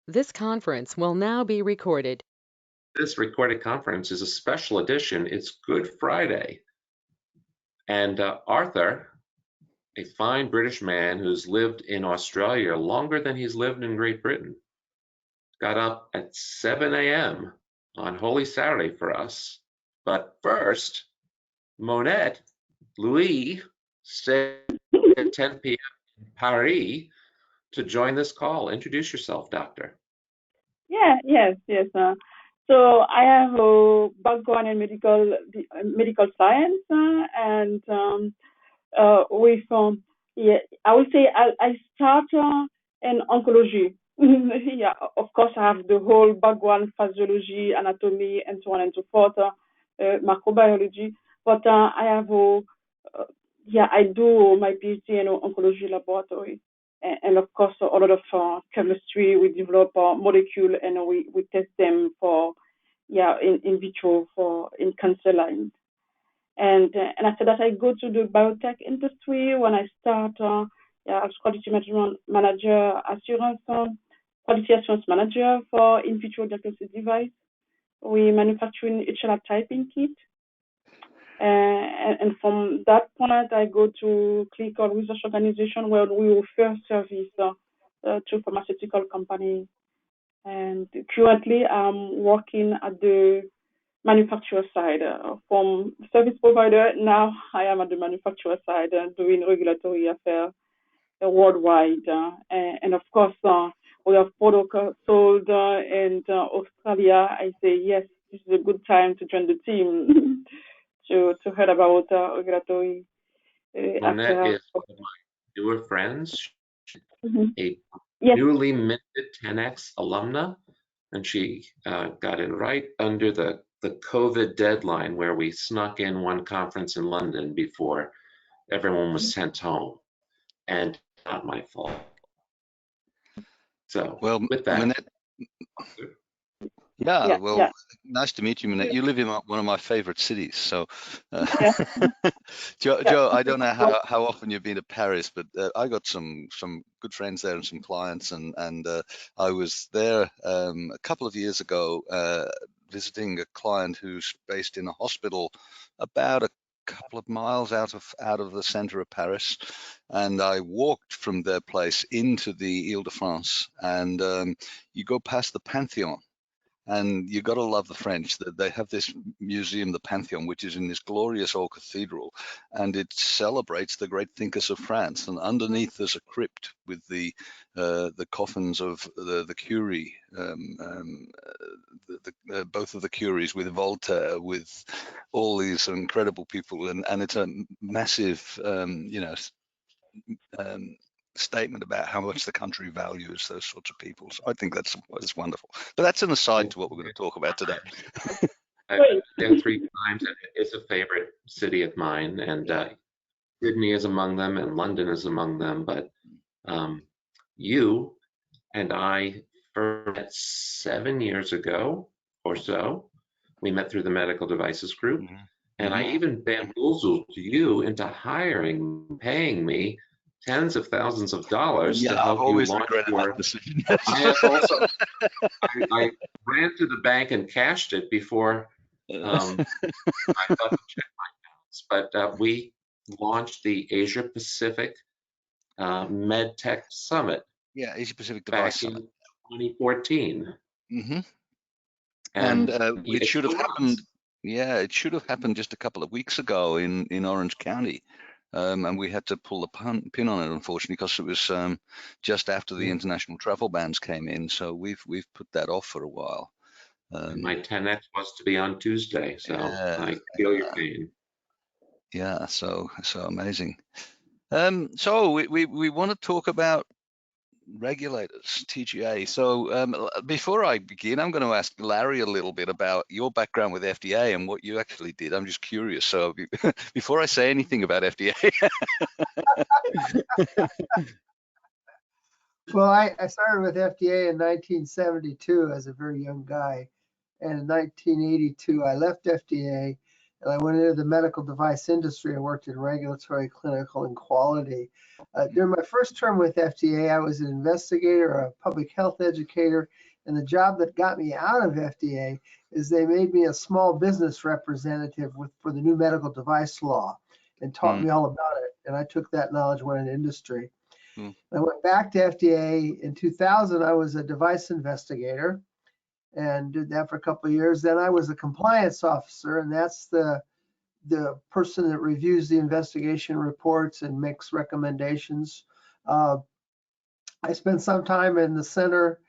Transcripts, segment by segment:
This conference will now be recorded. This recorded conference is a special edition. It's Good Friday. And Arthur, a fine British man who's lived in Australia longer than he's lived in Great Britain, got up at 7 a.m. on Holy Saturday for us. But first, Monette Louis stayed at 10 p.m. in Paris to join this call. Introduce yourself, Doctor. Yes. So I have a background in medical science, and with I would say I start in oncology. Yeah, of course I have the whole background, physiology, anatomy, and so on and so forth, microbiology. But I have I do my PhD in oncology laboratory, and of course a lot of chemistry. We develop molecule and we test them for in vitro for in cancer lines. And after that I go to the biotech industry when I start as quality management manager, quality assurance manager for in vitro diagnostic device. We manufacturing HLA typing kit. And from that point, I go to clinical research organization where we offer service to pharmaceutical companies. And currently, I'm working at the manufacturer side from service provider. Now I am at the manufacturer side doing regulatory affairs worldwide. And of course, we have products sold in Australia. I say, yes, this is a good time to join the team. to hear about regulatory Monette affairs. is one of my newer friends, Mhm. a Yes. newly minted 10X alumna, and she got in right under the COVID deadline where we snuck in one conference in London before everyone was sent home, and not my fault. So Well, with that, Monette, nice to meet you, Monette. You live in one of my favorite cities. So, Joe, I don't know how often you've been to Paris, but I got some good friends there and some clients, and I was there a couple of years ago visiting a client who's based in a hospital about a couple of miles out of the center of Paris, and I walked from their place into the Ile-de-France, and you go past the Pantheon. And you got to love the French. They have this museum, the Pantheon, which is in this glorious old cathedral, and it celebrates the great thinkers of France. And underneath there's a crypt with the coffins of the Curie, both of the Curies, with Voltaire, with all these incredible people, and it's a massive, statement about how much the country values those sorts of people. So I think that's wonderful. But that's an aside to what we're going to talk about today. I've been there 3 times, and it's a favorite city of mine, and Sydney is among them, and London is among them. But you and I first met 7 years ago or so. We met through the medical devices group, and I even bamboozled you into paying me tens of thousands of dollars to help you launch your decision. I have also I ran to the bank and cashed it before I thought to check my balance. But we launched the Asia Pacific MedTech Summit. Yeah, Asia Pacific Device back Summit. in 2014. And it should have happened. Yeah, it should have happened just a couple of weeks ago in Orange County. And we had to pull the pin on it, unfortunately, because it was just after the international travel bans came in. So we've put that off for a while. My 10X was to be on Tuesday, so I feel your pain. Yeah, so amazing. So we want to talk about regulators, TGA. So before I begin, I'm going to ask Larry a little bit about your background with FDA and what you actually did. I'm just curious. So before I say anything about FDA. Well, I started with FDA in 1972 as a very young guy. And in 1982, I left FDA and I went into the medical device industry and worked in regulatory, clinical, and quality. During my first term with FDA, I was an investigator, a public health educator, and the job that got me out of FDA is they made me a small business representative for the new medical device law and taught me all about it. And I took that knowledge, went into industry. I went back to FDA in 2000. I was a device investigator and did that for a couple of years. Then I was a compliance officer, and that's the person that reviews the investigation reports and makes recommendations. I spent some time in the center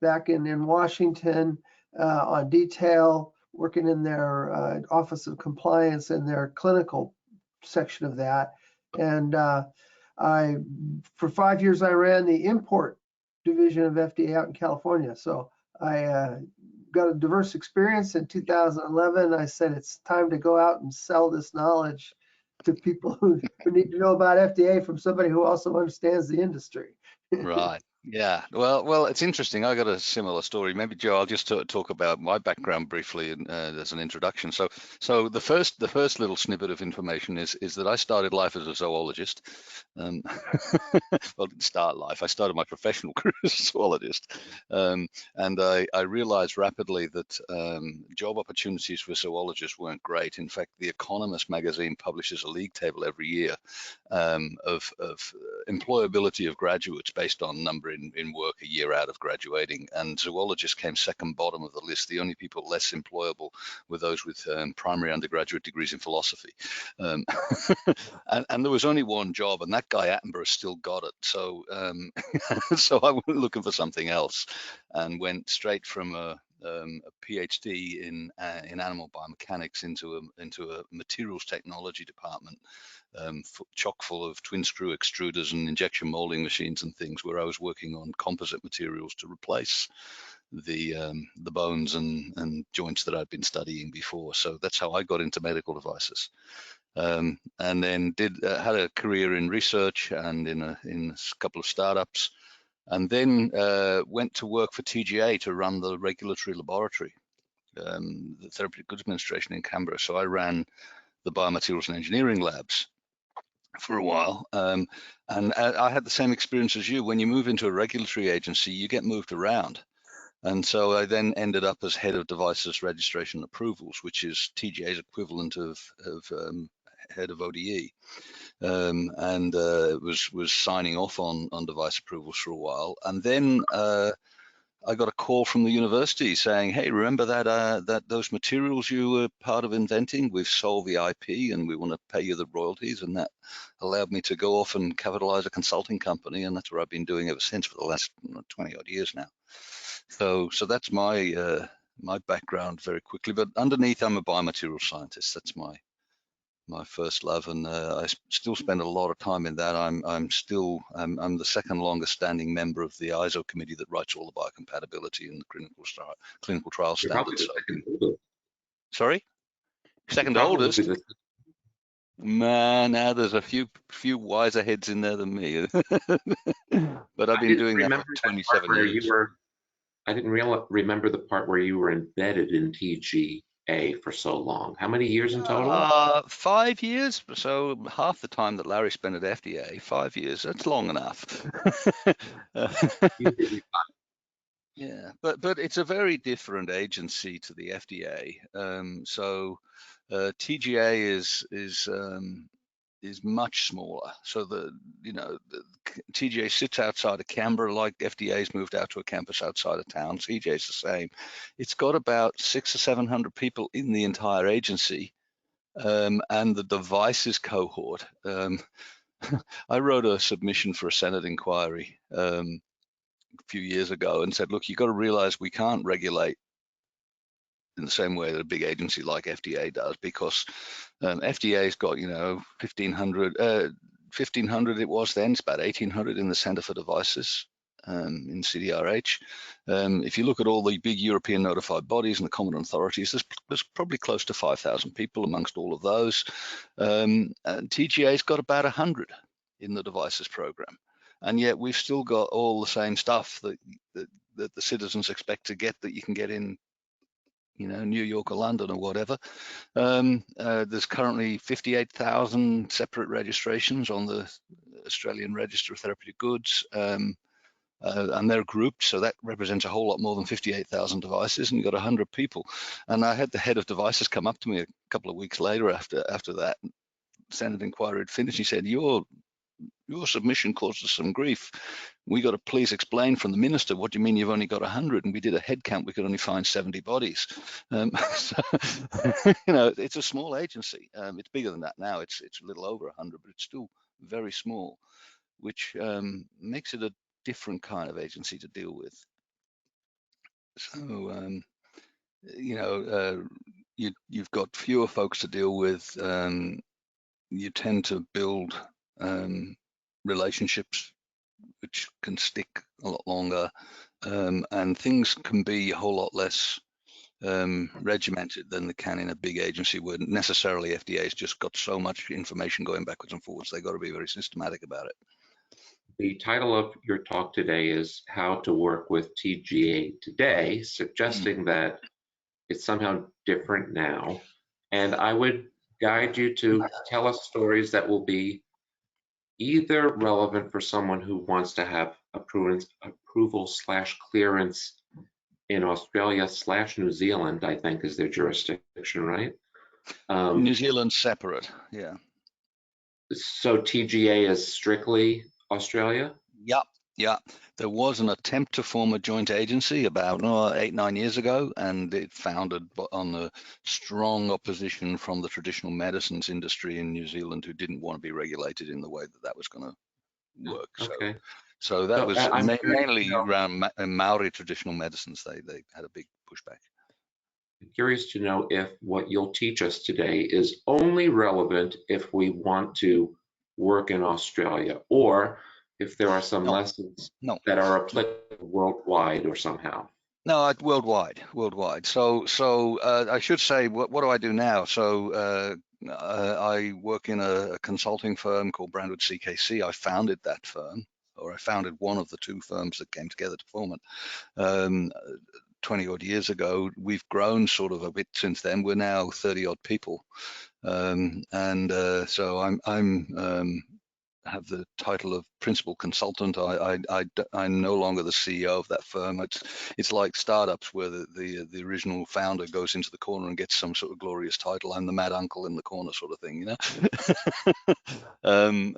back in Washington on detail, working in their Office of Compliance and their clinical section of that. And for 5 years, I ran the import division of FDA out in California. So I got a diverse experience. In 2011, I said it's time to go out and sell this knowledge to people who need to know about FDA from somebody who also understands the industry. Right. Yeah. Well, it's interesting. I got a similar story. Maybe Joe, I'll just talk about my background briefly as an introduction. So the first little snippet of information is that I started life as a zoologist. Well, I didn't start life. I started my professional career as a zoologist, and I realized rapidly that job opportunities for zoologists weren't great. In fact, The Economist magazine publishes a league table every year of employability of graduates based on number in work a year out of graduating, and zoologists came second bottom of the list. The only people less employable were those with primary undergraduate degrees in philosophy. And there was only one job, and that guy Attenborough still got it. So so I went looking for something else and went straight from a PhD in animal biomechanics into a materials technology department, chock full of twin screw extruders and injection molding machines and things, where I was working on composite materials to replace the bones and joints that I'd been studying before. So that's how I got into medical devices. And then had a career in research and in a couple of startups, and then went to work for TGA to run the regulatory laboratory, the Therapeutic Goods Administration in Canberra. So I ran the biomaterials and engineering labs for a while, and I had the same experience as you. When you move into a regulatory agency, you get moved around. And so I then ended up as head of devices registration and approvals, which is TGA's equivalent of head of ODE, and was signing off on device approvals for a while. And then I got a call from the university saying, "Hey, remember that those materials you were part of inventing? We've sold the IP and we want to pay you the royalties." And that allowed me to go off and capitalize a consulting company, and that's what I've been doing ever since for the last 20 odd years now. So that's my my background very quickly. But underneath, I'm a biomaterial scientist. That's my first love, and I still spend a lot of time in that. I'm the second longest standing member of the ISO committee that writes all the biocompatibility and the clinical trial standards. Sorry, second oldest. Man, now there's a few wiser heads in there than me. But I've been doing that for 27 years. I didn't remember the part where you were embedded in TGA for so long. How many years in total? 5 years. So half the time that Larry spent at FDA, 5 years. That's long enough. Yeah, but it's a very different agency to the FDA. So TGA is much smaller. So the TGA sits outside of Canberra, like FDA's moved out to a campus outside of town. TGA's the same. It's got about 600 or 700 people in the entire agency, and the devices cohort. I wrote a submission for a Senate inquiry a few years ago and said, look, you've got to realize we can't regulate in the same way that a big agency like FDA does, because FDA's got 1,500 it was then. It's about 1,800 in the Center for Devices in CDRH. If you look at all the big European notified bodies and the common authorities, there's probably close to 5,000 people amongst all of those. And TGA's got about 100 in the devices program, and yet we've still got all the same stuff that the citizens expect to get, that you can get in New York or London or whatever. There's currently 58,000 separate registrations on the Australian Register of Therapeutic Goods, and they're grouped, so that represents a whole lot more than 58,000 devices, and you've got 100 people. And I had the head of devices come up to me a couple of weeks later after that Senate inquiry had finished. He said, your submission caused us some grief. We got to please explain from the minister, what do you mean you've only got 100? And we did a head count, we could only find 70 bodies. So, it's a small agency. It's bigger than that now. It's a little over 100, but it's still very small, which makes it a different kind of agency to deal with. So, you've got fewer folks to deal with. You tend to build relationships which can stick a lot longer, and things can be a whole lot less regimented than they can in a big agency where necessarily FDA's just got so much information going backwards and forwards. They've got to be very systematic about it. The title of your talk today is How to Work with TGA Today, suggesting that it's somehow different now. And I would guide you to tell us stories that will be either relevant for someone who wants to have approval/clearance in Australia/New Zealand, I think is their jurisdiction, right? New Zealand's separate, yeah. So TGA is strictly Australia? Yeah. There was an attempt to form a joint agency about 8-9 years ago, and it founded on the strong opposition from the traditional medicines industry in New Zealand, who didn't want to be regulated in the way that was going to work. Okay. So that was mainly around Maori traditional medicines. They had a big pushback. I'm curious to know if what you'll teach us today is only relevant if we want to work in Australia, or if there are some lessons that are applicable worldwide or somehow. No, worldwide. So I should say, what do I do now? So I work in a consulting firm called Brandwood CKC. I founded that firm, or I founded one of the two firms that came together to form it 20 odd years ago. We've grown sort of a bit since then. We're now 30 odd people, so I'm have the title of principal consultant. I'm no longer the CEO of that firm. It's like startups where the original founder goes into the corner and gets some sort of glorious title. I'm the mad uncle in the corner, sort of thing,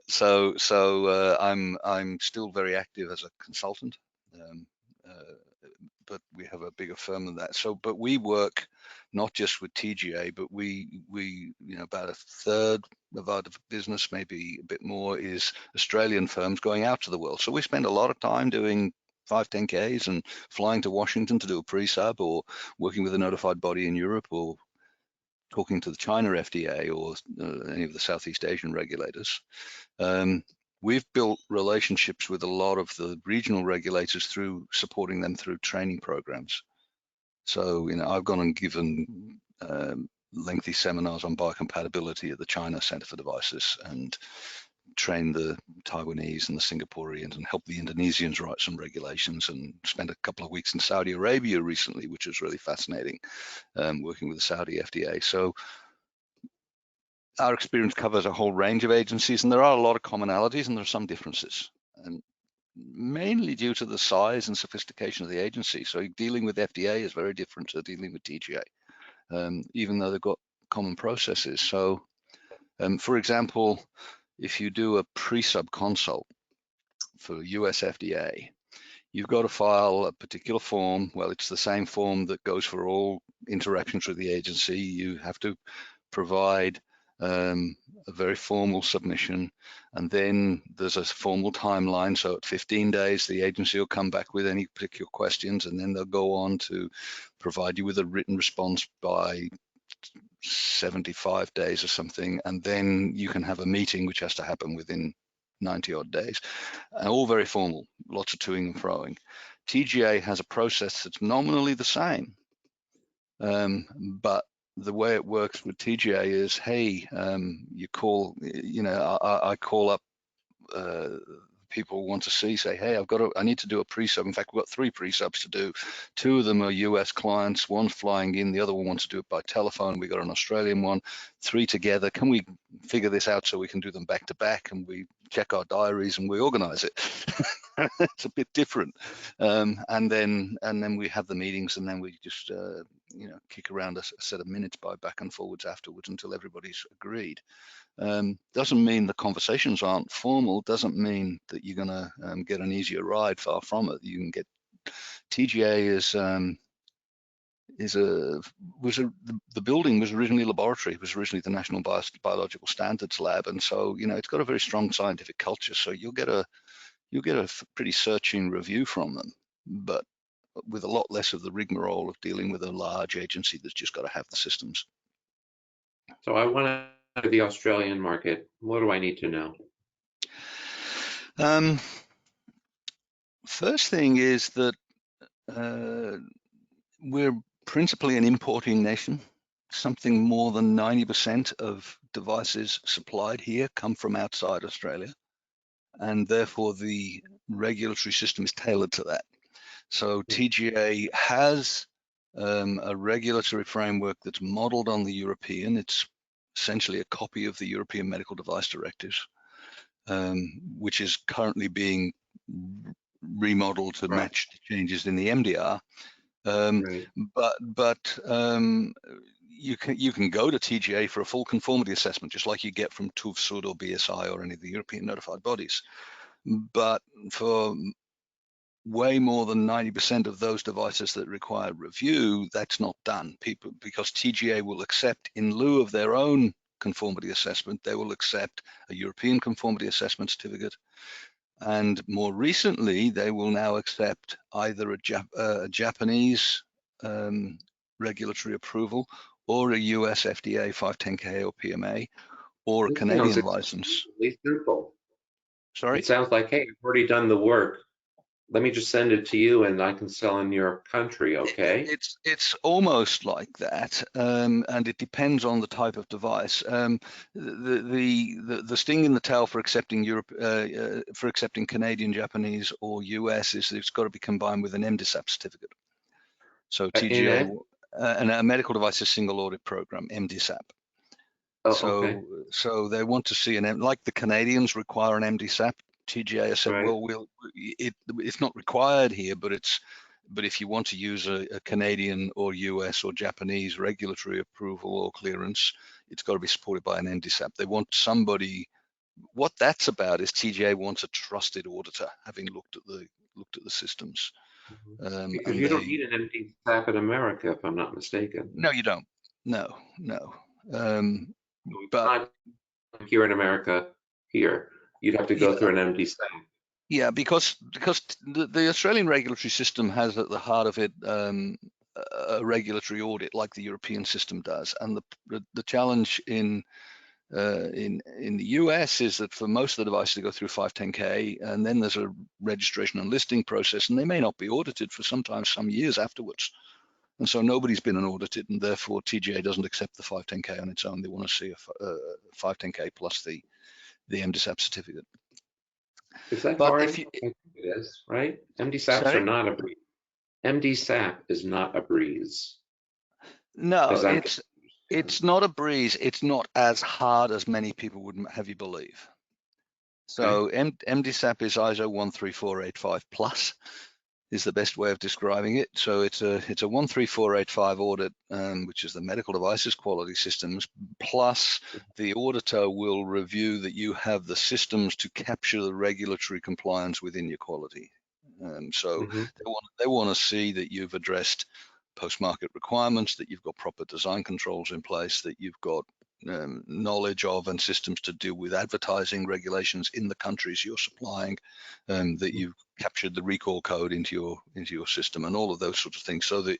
So I'm still very active as a consultant, but we have a bigger firm than that. So, but we work not just with TGA, but we about a third of our business, maybe a bit more, is Australian firms going out to the world. So we spend a lot of time doing 510Ks and flying to Washington to do a pre-sub, or working with a notified body in Europe, or talking to the China FDA or any of the Southeast Asian regulators. We've built relationships with a lot of the regional regulators through supporting them through training programs. So, I've gone and given lengthy seminars on biocompatibility at the China Center for Devices, and trained the Taiwanese and the Singaporeans, and helped the Indonesians write some regulations, and spent a couple of weeks in Saudi Arabia recently, which was really fascinating, working with the Saudi FDA. So our experience covers a whole range of agencies, and there are a lot of commonalities and there are some differences, and mainly due to the size and sophistication of the agency. So dealing with FDA is very different to dealing with TGA, even though they've got common processes. So, for example, if you do a pre-sub consult for US FDA, you've got to file a particular form. Well, it's the same form that goes for all interactions with the agency. You have to provide a very formal submission, and then there's a formal timeline. So at 15 days, the agency will come back with any particular questions, and then they'll go on to provide you with a written response by 75 days or something, and then you can have a meeting which has to happen within 90 odd days, and all very formal, lots of toing and froing. TGA has a process that's nominally the same, but the way it works with TGA is, hey, you call, I call up people want to see, say, hey, I need to do a pre-sub. In fact, we've got 3 pre-subs to do. 2 of them are US clients, one's flying in, the other one wants to do it by telephone. We got an Australian one, 3 together. Can we figure this out so we can do them back to back, and we check our diaries and we organize it? It's a bit different. And then we have the meetings, and then we just kick around a set of minutes by back and forwards afterwards until everybody's agreed. Doesn't mean the conversations aren't formal, doesn't mean that you're gonna get an easier ride, far from it. You can get TGA the building was originally a laboratory. It was originally the National Biological Standards Lab, and so it's got a very strong scientific culture. So you'll get a pretty searching review from them, but with a lot less of the rigmarole of dealing with a large agency that's just got to have the systems. So I want to enter the Australian market. What do I need to know? First thing is that we're principally an importing nation. Something more than 90% of devices supplied here come from outside Australia, and therefore the regulatory system is tailored to that. So TGA has a regulatory framework that's modeled on the European. It's essentially a copy of the European Medical Device Directives, which is currently being remodeled to match the changes in the MDR. But you can go to TGA for a full conformity assessment, just like you get from TÜV SÜD or BSI or any of the European notified bodies. But for way more than 90% of those devices that require review, that's not done. Because TGA will accept, in lieu of their own conformity assessment, they will accept a European conformity assessment certificate. And more recently, they will now accept either a Japanese regulatory approval, or a US FDA 510K or PMA, or a Canadian license. Simple. Sorry? It sounds like, hey, I've already done the work. Let me just send it to you and I can sell in your country, okay? It's almost like that, and it depends on the type of device. The sting in the tail for accepting for accepting Canadian, Japanese, or US is that it's got to be combined with an MDSAP certificate. So TGA and a medical devices single audit program, MDSAP. Okay. So they want to see like the Canadians require an MDSAP. TGA has said, well, it's not required here, but if you want to use a Canadian or US or Japanese regulatory approval or clearance, it's got to be supported by an MDSAP. They want somebody. What that's about is TGA wants a trusted auditor, having looked at the systems. Because you don't need an MDSAP in America, if I'm not mistaken. No, you don't. No. But not here in America. You'd have to go through an MDSAP. Yeah, because the Australian regulatory system has at the heart of it a regulatory audit, like the European system does. And the challenge in the US is that for most of the devices, they go through 510K, and then there's a registration and listing process, and they may not be audited for sometimes some years afterwards. And so nobody's been audited, and therefore TGA doesn't accept the 510K on its own. They want to see a 510K plus the MDSAP certificate. Is that hard? I think it is, right? MDSAPs are not a breeze. MDSAP is not a breeze. No, it's not a breeze. It's not as hard as many people would have you believe. So MDSAP is ISO 13485 plus is the best way of describing it. So it's a 13485 audit, which is the medical devices quality systems, plus the auditor will review that you have the systems to capture the regulatory compliance within your quality. So they want to see that you've addressed post-market requirements, that you've got proper design controls in place, that you've got knowledge of and systems to deal with advertising regulations in the countries you're supplying, that you've captured the recall code into your system, and all of those sorts of things, so that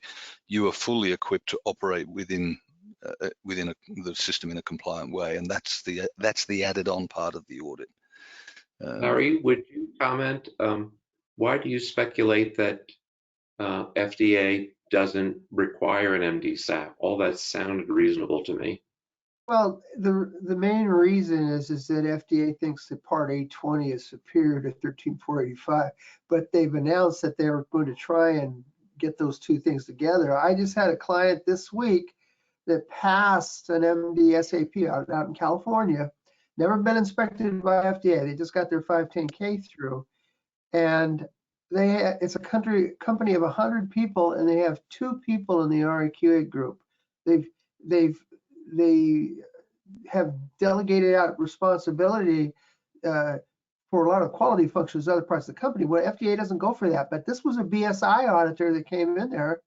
you are fully equipped to operate within the system in a compliant way. And that's the added on part of the audit. Larry, would you comment? Why do you speculate that FDA doesn't require an MDSAP? All that sounded reasonable to me. Well, the main reason is that FDA thinks that Part 820 is superior to 13485, but they've announced that they're going to try and get those two things together. I just had a client this week that passed an MD-SAP out in California, never been inspected by FDA. They just got their 510K through, and it's a company of 100 people, and they have 2 people in the RAQA group. They have delegated out responsibility for a lot of quality functions to other parts of the company. Well, FDA doesn't go for that, but this was a BSI auditor that came in there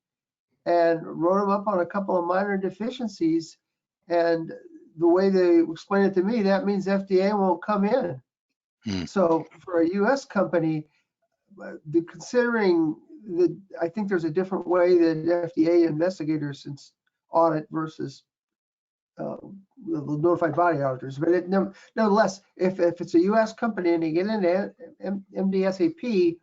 and wrote them up on a couple of minor deficiencies. And the way they explained it to me, that means FDA won't come in. So for a U.S. company, considering that, I think there's a different way that FDA investigators audit versus the notified body auditors. But nonetheless, if it's a U.S. company and they get into MD-SAP,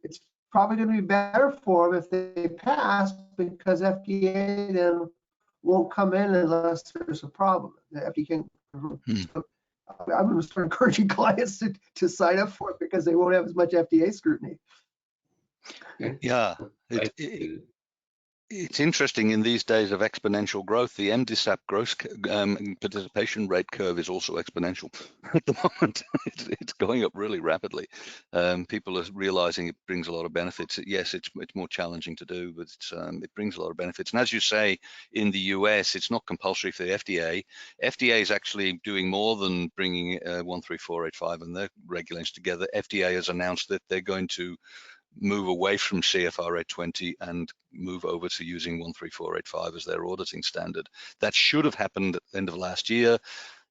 it's probably going to be better for them if they pass, because FDA then won't come in unless there's a problem. The FDA can. So I'm going to start encouraging clients to sign up for it because they won't have as much FDA scrutiny. Yeah, it's interesting in these days of exponential growth. The MDSAP growth participation rate curve is also exponential at the moment. It's going up really rapidly. People are realizing it brings a lot of benefits. Yes, it's more challenging to do, but it brings a lot of benefits. And as you say, in the US, it's not compulsory for the FDA. FDA is actually doing more than bringing 13485 and their regulations together. FDA has announced that they're going to move away from CFR 820 and move over to using 13485 as their auditing standard. That should have happened at the end of last year.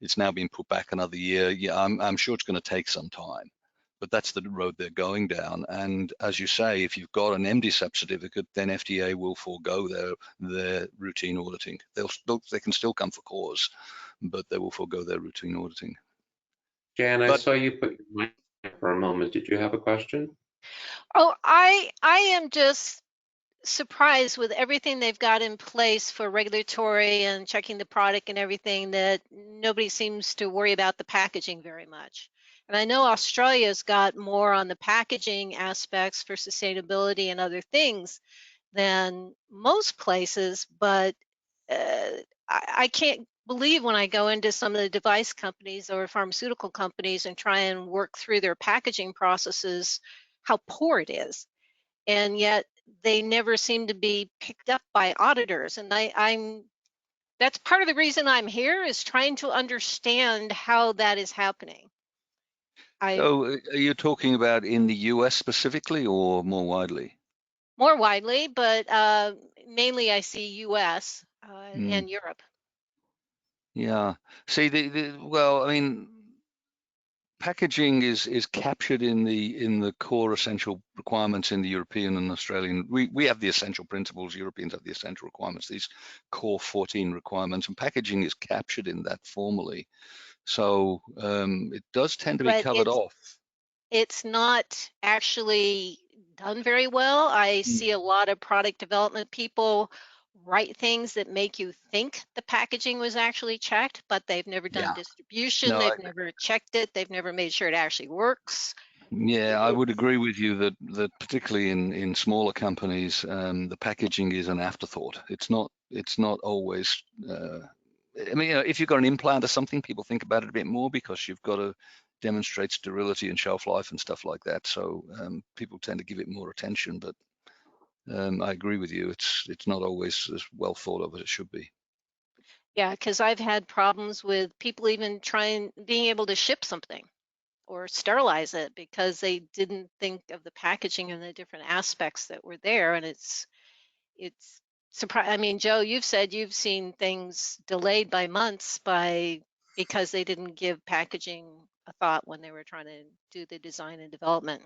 It's now been put back another year. Yeah, I'm sure it's going to take some time, but that's the road they're going down. And as you say, if you've got an MDSAP certificate, then FDA will forego their routine auditing. They can still come for cause, but they will forego their routine auditing. Jan, I saw you put your mic on for a moment. Did you have a question? Oh, I am just surprised with everything they've got in place for regulatory and checking the product and everything, that nobody seems to worry about the packaging very much. And I know Australia's got more on the packaging aspects for sustainability and other things than most places, but I can't believe when I go into some of the device companies or pharmaceutical companies and try and work through their packaging processes, how poor it is. And yet they never seem to be picked up by auditors. And that's part of the reason I'm here, is trying to understand how that is happening. So are you talking about in the US specifically or more widely? More widely, but mainly I see US and Europe. Yeah. See, well, I mean, packaging is captured in the core essential requirements in the European and Australian. We have the essential principles. Europeans have the essential requirements. These core 14 requirements, and packaging is captured in that formally. So it does tend to be covered off. It's not actually done very well. I see a lot of product development people write things that make you think the packaging was actually checked, but they've never done distribution. No, they've never checked it. They've never made sure it actually works. Yeah, I would agree with you that particularly in smaller companies, the packaging is an afterthought. It's not always. I mean, if you've got an implant or something, people think about it a bit more because you've got to demonstrate sterility and shelf life and stuff like that. So people tend to give it more attention. But I agree with you. It's not always as well thought of as it should be. Yeah, because I've had problems with people even being able to ship something or sterilize it because they didn't think of the packaging and the different aspects that were there. And it's surprising. I mean, Joe, you've said you've seen things delayed by months because they didn't give packaging a thought when they were trying to do the design and development.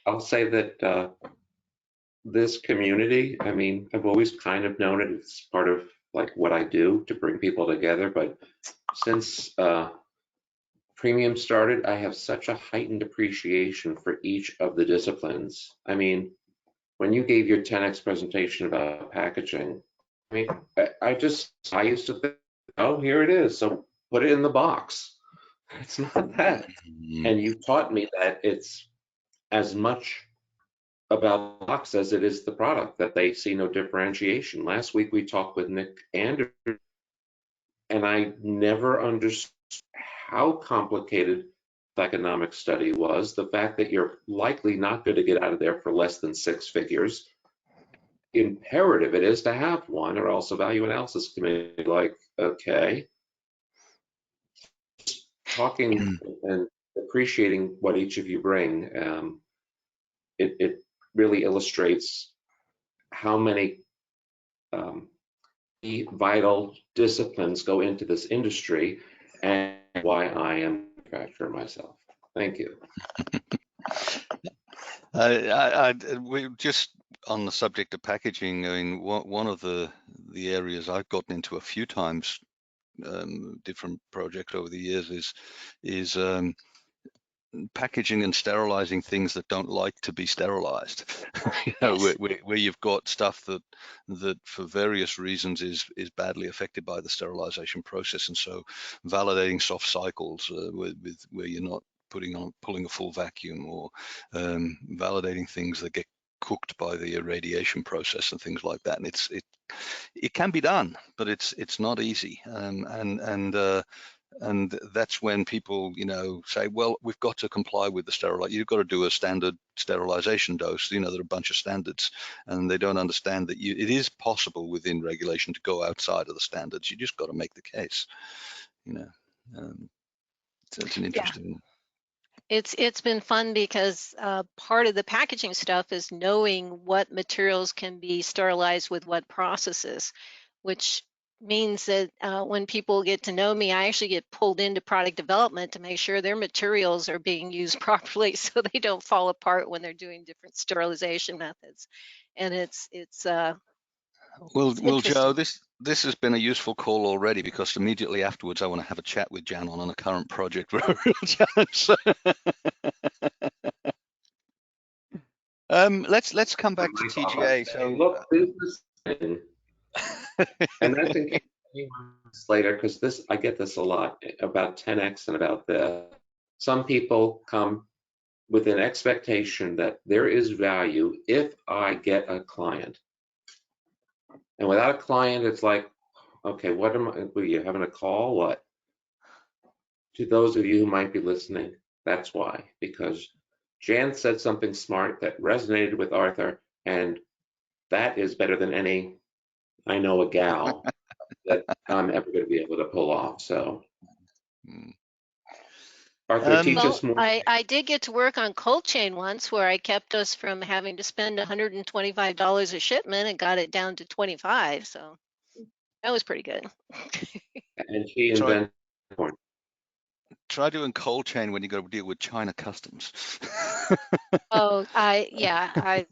I'll say that this community, I mean, I've always kind of known it. It's part of like what I do to bring people together. But since Premium started, I have such a heightened appreciation for each of the disciplines. I mean, when you gave your 10x presentation about packaging, I mean, I used to think oh, here it is. So put it in the box. It's not that. And you taught me that it's as much about the box as it is the product, that they see no differentiation. Last week we talked with Nick Anderson, and I never understood how complicated the economic study was. The fact that you're likely not going to get out of there for less than 6 figures. Imperative it is to have one, or else a value analysis committee like, okay. Talking and appreciating what each of you bring, it really illustrates how many vital disciplines go into this industry and why I am a manufacturer myself. Thank you. We just on the subject of packaging. I mean, one of the areas I've gotten into a few times, different projects over the years, is packaging and sterilizing things that don't like to be sterilized. You know, Yes. where you've got stuff that for various reasons is badly affected by the sterilization process, and so validating soft cycles where you're not pulling a full vacuum, or validating things that get cooked by the irradiation process and things like that. And it can be done, but it's not easy. And that's when people, you know, say, well, we've got to comply with the sterilization. You've got to do a standard sterilization dose. You know, there are a bunch of standards, and they don't understand that it is possible within regulation to go outside of the standards. You just got to make the case. You know, so it's an interesting. It's been fun because part of the packaging stuff is knowing what materials can be sterilized with what processes, which means that when people get to know me, I actually get pulled into product development to make sure their materials are being used properly so they don't fall apart when they're doing different sterilization methods. And it's Well, Joe, interesting. this has been a useful call already, because immediately afterwards I want to have a chat with Jan on a current project for a real challenge. Let's come back to TGA. So look, business thing, and that's in case anyone later, because I get this a lot about 10x and about this. Some people come with an expectation that there is value if I get a client. And without a client, it's like, okay, were you having a call? What? To those of you who might be listening, that's why, because Jan said something smart that resonated with Arthur, and that is better than any, I know a gal that I'm ever going to be able to pull off. So, Arthur, teach Well, us more. I did get to work on cold chain once, where I kept us from having to spend $125 a shipment and got it down to 25. So that was pretty good. And she invented corn. Try doing cold chain when you got to deal with China customs. Oh, I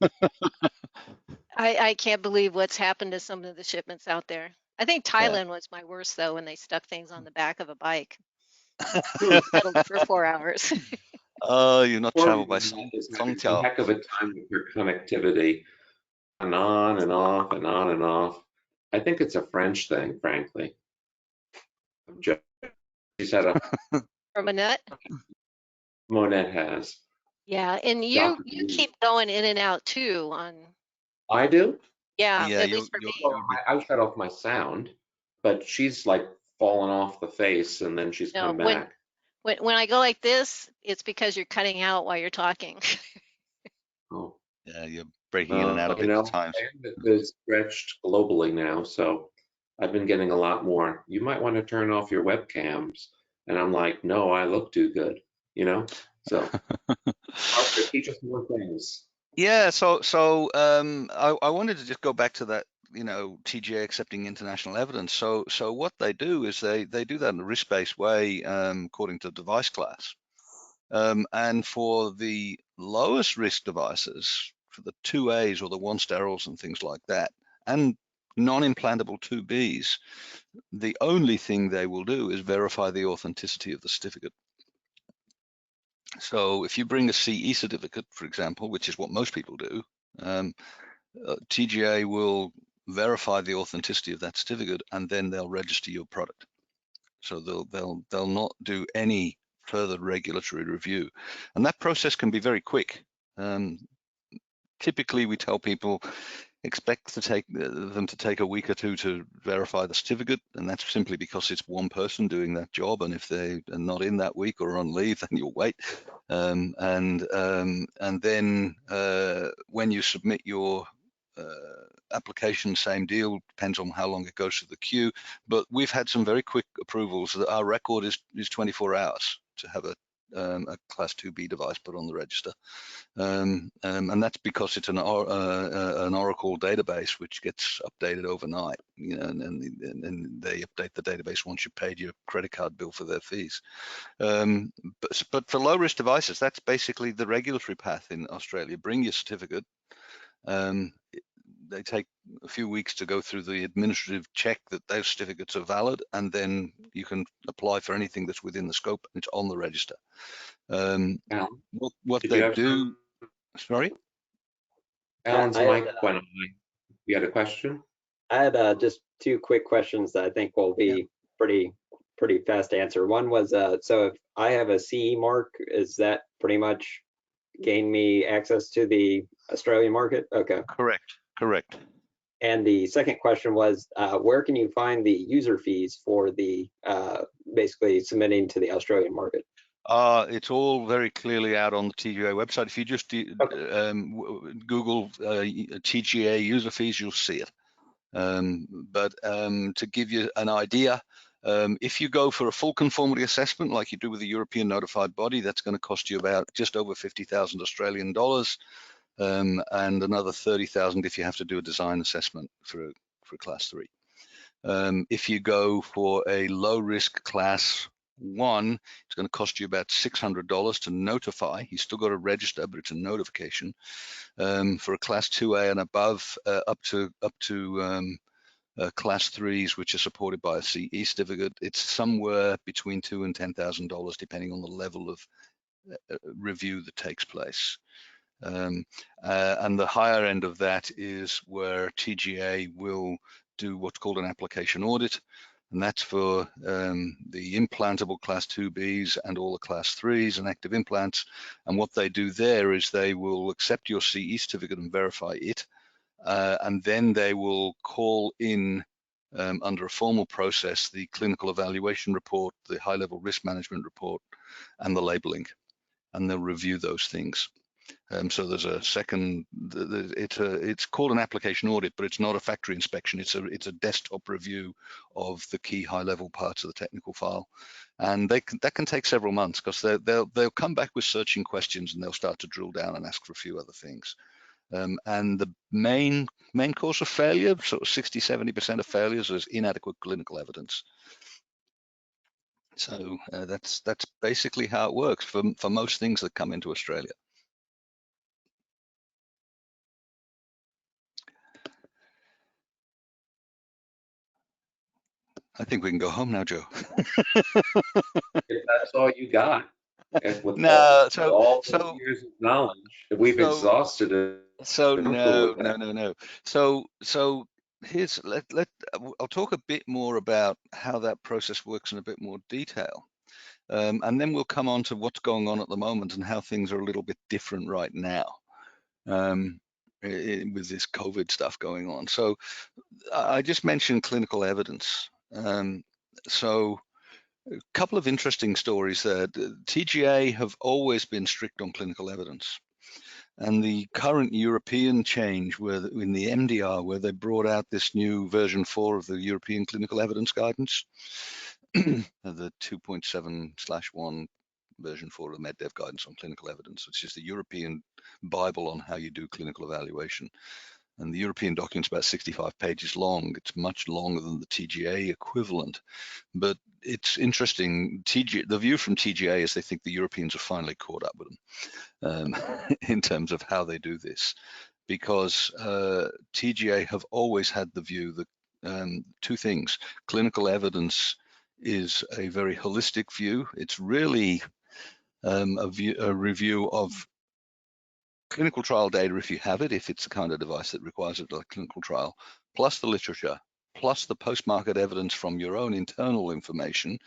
can't believe what's happened to some of the shipments out there. I think Thailand was my worst, though, when they stuck things on the back of a bike. Pedaled for 4 hours. Oh, you've not traveled by It's Song a heck of a time with your connectivity, and on and off and on and off. I think it's a French thing, frankly. She's had a From a nut. Monette has. Yeah, and you keep going in and out too on. I do? Yeah, Yeah, at least for me. I shut off my sound, but she's like fallen off the face and then she's come back. When I go like this, it's because you're cutting out while you're talking. Oh. Yeah, you're breaking in and out a bit at times. It is stretched globally now, so I've been getting a lot more. You might want to turn off your webcams. And I'm like, no, I look too good, you know? So Arthur, teach us more things. Yeah, so I wanted to just go back to that, you know, TGA accepting international evidence. So what they do is they do that in a risk-based way, according to device class. And for the lowest risk devices, for the 2As or the 1 steriles and things like that, and non-implantable 2Bs, the only thing they will do is verify the authenticity of the certificate. So if you bring a CE certificate, for example, which is what most people do, TGA will verify the authenticity of that certificate, and then they'll register your product. So they'll not do any further regulatory review, and that process can be very quick. Typically, we tell people expect to take them to take a week or two to verify the certificate, and that's simply because it's one person doing that job, and if they are not in that week or on leave, then you'll wait. And then when you submit your application, same deal, depends on how long it goes through the queue, but we've had some very quick approvals. Our record is 24 hours to have a Class 2B device put on the register. And that's because it's an Oracle database which gets updated overnight, you know, and they update the database once you've paid your credit card bill for their fees. But for low-risk devices, that's basically the regulatory path in Australia. Bring your certificate. They take a few weeks to go through the administrative check that those certificates are valid, and then you can apply for anything that's within the scope. It's on the register. What they do. Sorry? Alan's mic went on. You had a question? I had just two quick questions that I think will be pretty fast to answer. One was, so if I have a CE mark, is that pretty much gain me access to the Australian market? Okay. Correct. And the second question was, where can you find the user fees for the basically submitting to the Australian market? It's all very clearly out on the TGA website. If you just Google TGA user fees, you'll see it. But to give you an idea, if you go for a full conformity assessment like you do with a European notified body, that's going to cost you about just over 50,000 Australian dollars, and another 30,000 if you have to do a design assessment for Class 3. If you go for a low risk Class 1, it's going to cost you about $600 to notify. You still got to register, but it's a notification. For a Class 2A and above, up to Class 3s, which are supported by a CE certificate, it's somewhere between $2,000 and $10,000, depending on the level of review that takes place. And the higher end of that is where TGA will do what's called an application audit, and that's for the implantable Class 2Bs and all the Class 3s and active implants. And what they do there is they will accept your CE certificate and verify it, and then they will call in under a formal process the clinical evaluation report, the high-level risk management report, and the labeling, and they'll review those things. So there's a second. It's called an application audit, but it's not a factory inspection. It's a desktop review of the key high-level parts of the technical file, and that can take several months because they'll come back with searching questions and they'll start to drill down and ask for a few other things. And the main cause of failure, sort of 60-70% of failures, is inadequate clinical evidence. So that's basically how it works for most things that come into Australia. I think we can go home now, Joe. If that's all you got, with No, all the years of knowledge, we've exhausted it. So no. So here's I'll talk a bit more about how that process works in a bit more detail, and then we'll come on to what's going on at the moment and how things are a little bit different right now with this COVID stuff going on. So I just mentioned clinical evidence. So a couple of interesting stories there. TGA have always been strict on clinical evidence. And the current European change in the MDR, where they brought out this new version 4 of the European Clinical Evidence Guidance, the 2.7/1 version 4 of the MedDev Guidance on Clinical Evidence, which is the European Bible on how you do clinical evaluation. And the European document's about 65 pages long. It's much longer than the TGA equivalent. But it's interesting, the view from TGA is they think the Europeans have finally caught up with them in terms of how they do this. Because TGA have always had the view that two things: clinical evidence is a very holistic view. It's really a review of clinical trial data if you have it, if it's the kind of device that requires a clinical trial, plus the literature, plus the post-market evidence from your own internal information,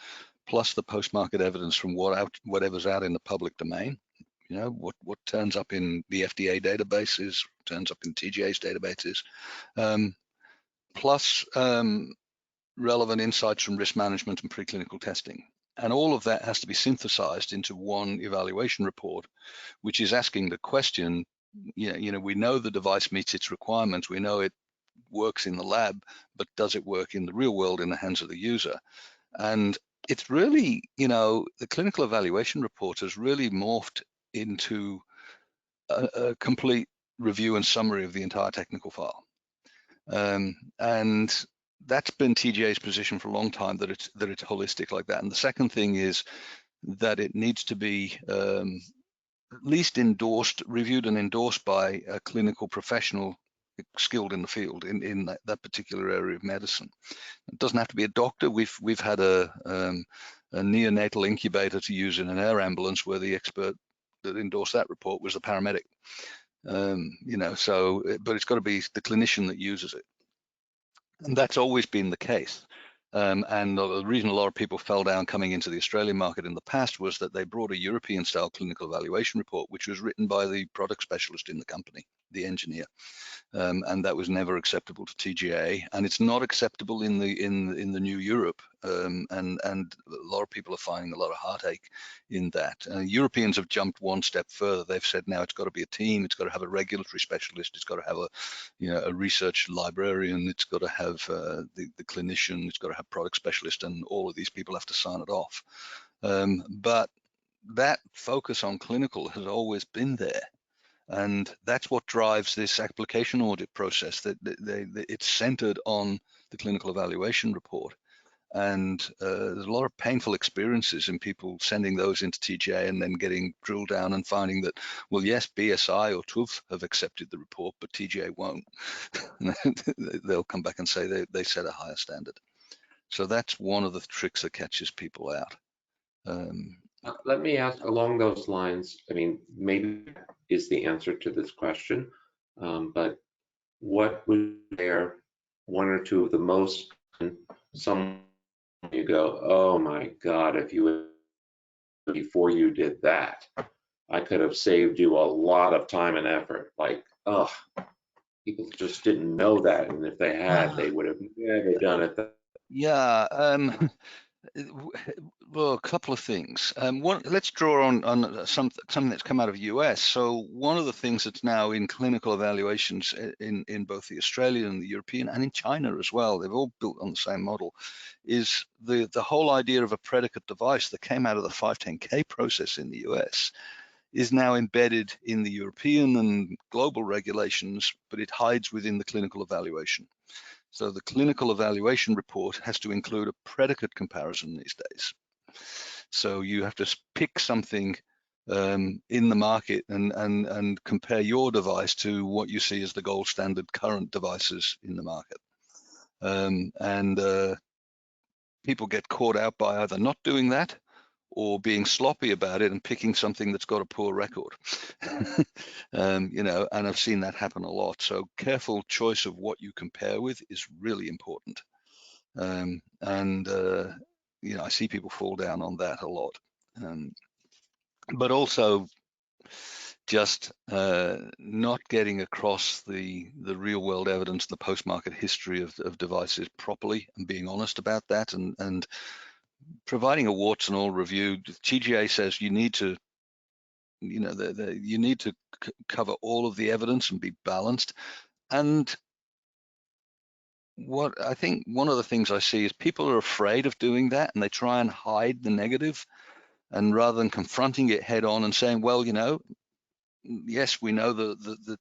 plus the post-market evidence from whatever's out in the public domain. You know, what turns up in the FDA databases, turns up in TGA's databases, plus relevant insights from risk management and preclinical testing. And all of that has to be synthesized into one evaluation report, which is asking the question, you know, we know the device meets its requirements, we know it works in the lab, but does it work in the real world in the hands of the user? And it's really, you know, the clinical evaluation report has really morphed into a complete review and summary of the entire technical file. And that's been TGA's position for a long time, that it's holistic like that. And the second thing is that it needs to be at least reviewed and endorsed by a clinical professional skilled in the field in that particular area of medicine. It doesn't have to be a doctor. We've had a neonatal incubator to use in an air ambulance where the expert that endorsed that report was the paramedic. You know, so, but it's got to be the clinician that uses it. And that's always been the case. And the reason a lot of people fell down coming into the Australian market in the past was that they brought a European style clinical evaluation report, which was written by the product specialist in the company, the engineer. And that was never acceptable to TGA, and it's not acceptable in the new Europe. And a lot of people are finding a lot of heartache in that. Europeans have jumped one step further. They've said now it's got to be a team. It's got to have a regulatory specialist. It's got to have a research librarian. It's got to have the clinician. It's got to have product specialist, and all of these people have to sign it off. But that focus on clinical has always been there. And that's what drives this application audit process, that it's centered on the clinical evaluation report. And there's a lot of painful experiences in people sending those into TGA and then getting drilled down and finding that, well, yes, BSI or TÜV have accepted the report, but TGA won't. They'll come back and say they set a higher standard. So that's one of the tricks that catches people out. Let me ask along those lines. I mean, maybe is the answer to this question, but what would there one or two of the most, some you go, oh my God, if you before you did that, I could have saved you a lot of time and effort. Like, oh, people just didn't know that, and if they had, they would have never done it. Yeah. Well, a couple of things. Let's draw on something that's come out of US. So one of the things that's now in clinical evaluations in both the Australian and the European and in China as well, they've all built on the same model, is the whole idea of a predicate device that came out of the 510K process in the US is now embedded in the European and global regulations, but it hides within the clinical evaluation. So the clinical evaluation report has to include a predicate comparison these days. So you have to pick something in the market and compare your device to what you see as the gold standard current devices in the market. People get caught out by either not doing that or being sloppy about it and picking something that's got a poor record. You know, and I've seen that happen a lot. So careful choice of what you compare with is really important. You know, I see people fall down on that a lot. But also just not getting across the real world evidence, the post-market history of devices properly, and being honest about that, and providing a warts and all review. TGA says you need to, you know, you need to cover all of the evidence and be balanced. And what I think one of the things I see is people are afraid of doing that, and they try and hide the negative, and rather than confronting it head on and saying, well, you know, yes, we know that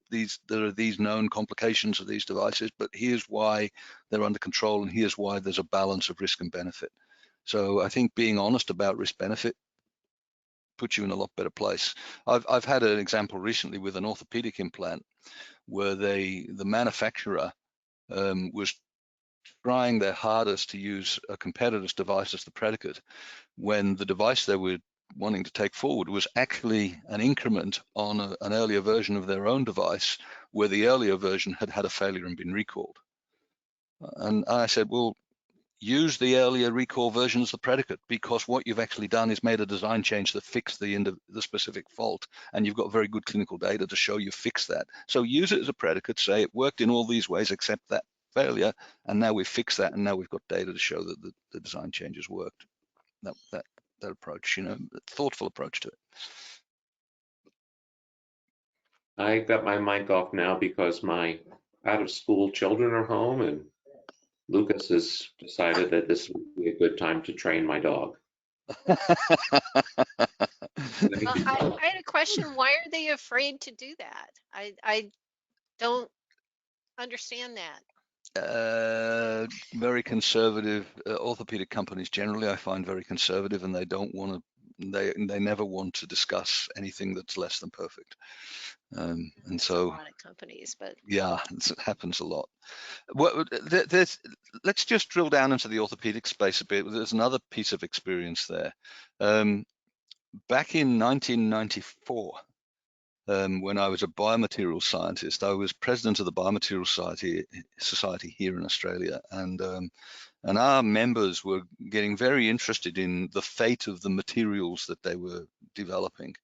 there are these known complications of these devices, but here's why they're under control, and here's why there's a balance of risk and benefit. So I think being honest about risk benefit puts you in a lot better place. I've had an example recently with an orthopedic implant where the manufacturer was trying their hardest to use a competitor's device as the predicate, when the device they were wanting to take forward was actually an increment on an earlier version of their own device, where the earlier version had had a failure and been recalled. And I said, well, use the earlier recall version as the predicate, because what you've actually done is made a design change that fixed the specific fault, and you've got very good clinical data to show you fixed that. So use it as a predicate, say it worked in all these ways except that failure, and now we've fixed that, and now we've got data to show that the design changes worked. That approach, you know, thoughtful approach to it. I got my mic off now because my out-of-school children are home, and Lucas has decided that this would be a good time to train my dog. I had a question. Why are they afraid to do that? I don't understand that. Very conservative orthopedic companies generally, I find, very conservative, and they don't want to. They never want to discuss anything that's less than perfect. And That's so a lot of companies, but yeah, it happens a lot. Well, let's just drill down into the orthopedic space a bit. There's another piece of experience there. Back in 1994, when I was a biomaterial scientist, I was president of the Biomaterial Society here in Australia, and our members were getting very interested in the fate of the materials that they were developing.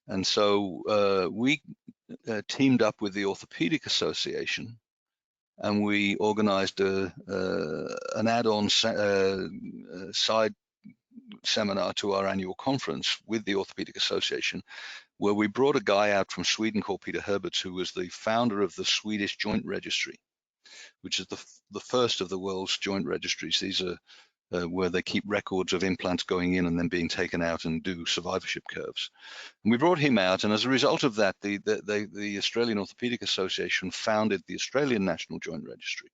And so we teamed up with the Orthopedic Association, and we organized an add-on side seminar to our annual conference with the Orthopedic Association, where we brought a guy out from Sweden called Peter Herberts, who was the founder of the Swedish Joint Registry, which is the first of the world's joint registries. These are where they keep records of implants going in and then being taken out and do survivorship curves. And we brought him out, and as a result of that, the Australian Orthopedic Association founded the Australian National Joint Registry,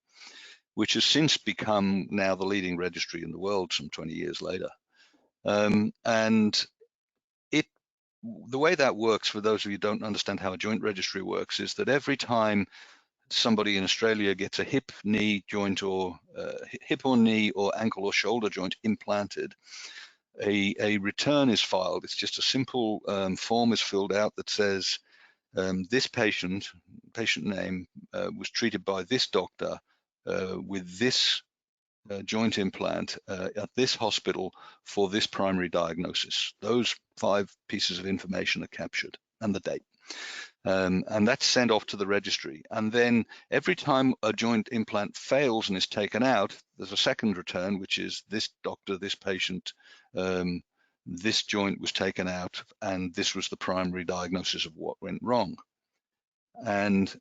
which has since become now the leading registry in the world some 20 years later. And the way that works, for those of you who don't understand how a joint registry works, is that every time somebody in Australia gets a hip, knee joint, or hip or knee or ankle or shoulder joint implanted, a return is filed. It's just a simple form is filled out that says this patient name was treated by this doctor with this joint implant at this hospital for this primary diagnosis. Those 5 pieces of information are captured, and the date. And that's sent off to the registry. And then every time a joint implant fails and is taken out, there's a second return, which is this doctor, this patient, this joint was taken out, and this was the primary diagnosis of what went wrong. And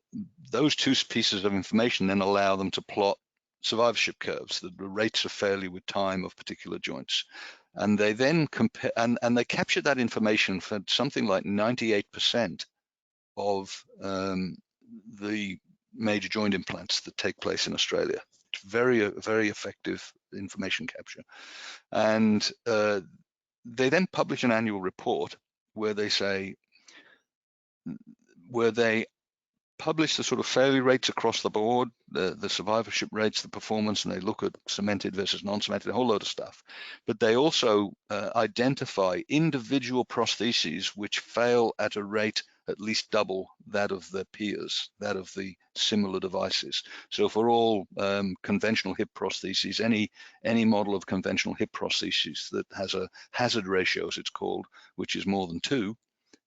those 2 pieces of information then allow them to plot survivorship curves, the rates of failure with time of particular joints. And they then compare, and they capture that information for something like 98% of the major joint implants that take place in Australia. It's very effective information capture. And they then publish an annual report where they publish the sort of failure rates across the board, the survivorship rates, the performance, and they look at cemented versus non-cemented, a whole load of stuff. But they also identify individual prostheses which fail at a rate at least double that of their peers, that of the similar devices. So for all conventional hip prostheses, any model of conventional hip prostheses that has a hazard ratio, as it's called, which is more than 2,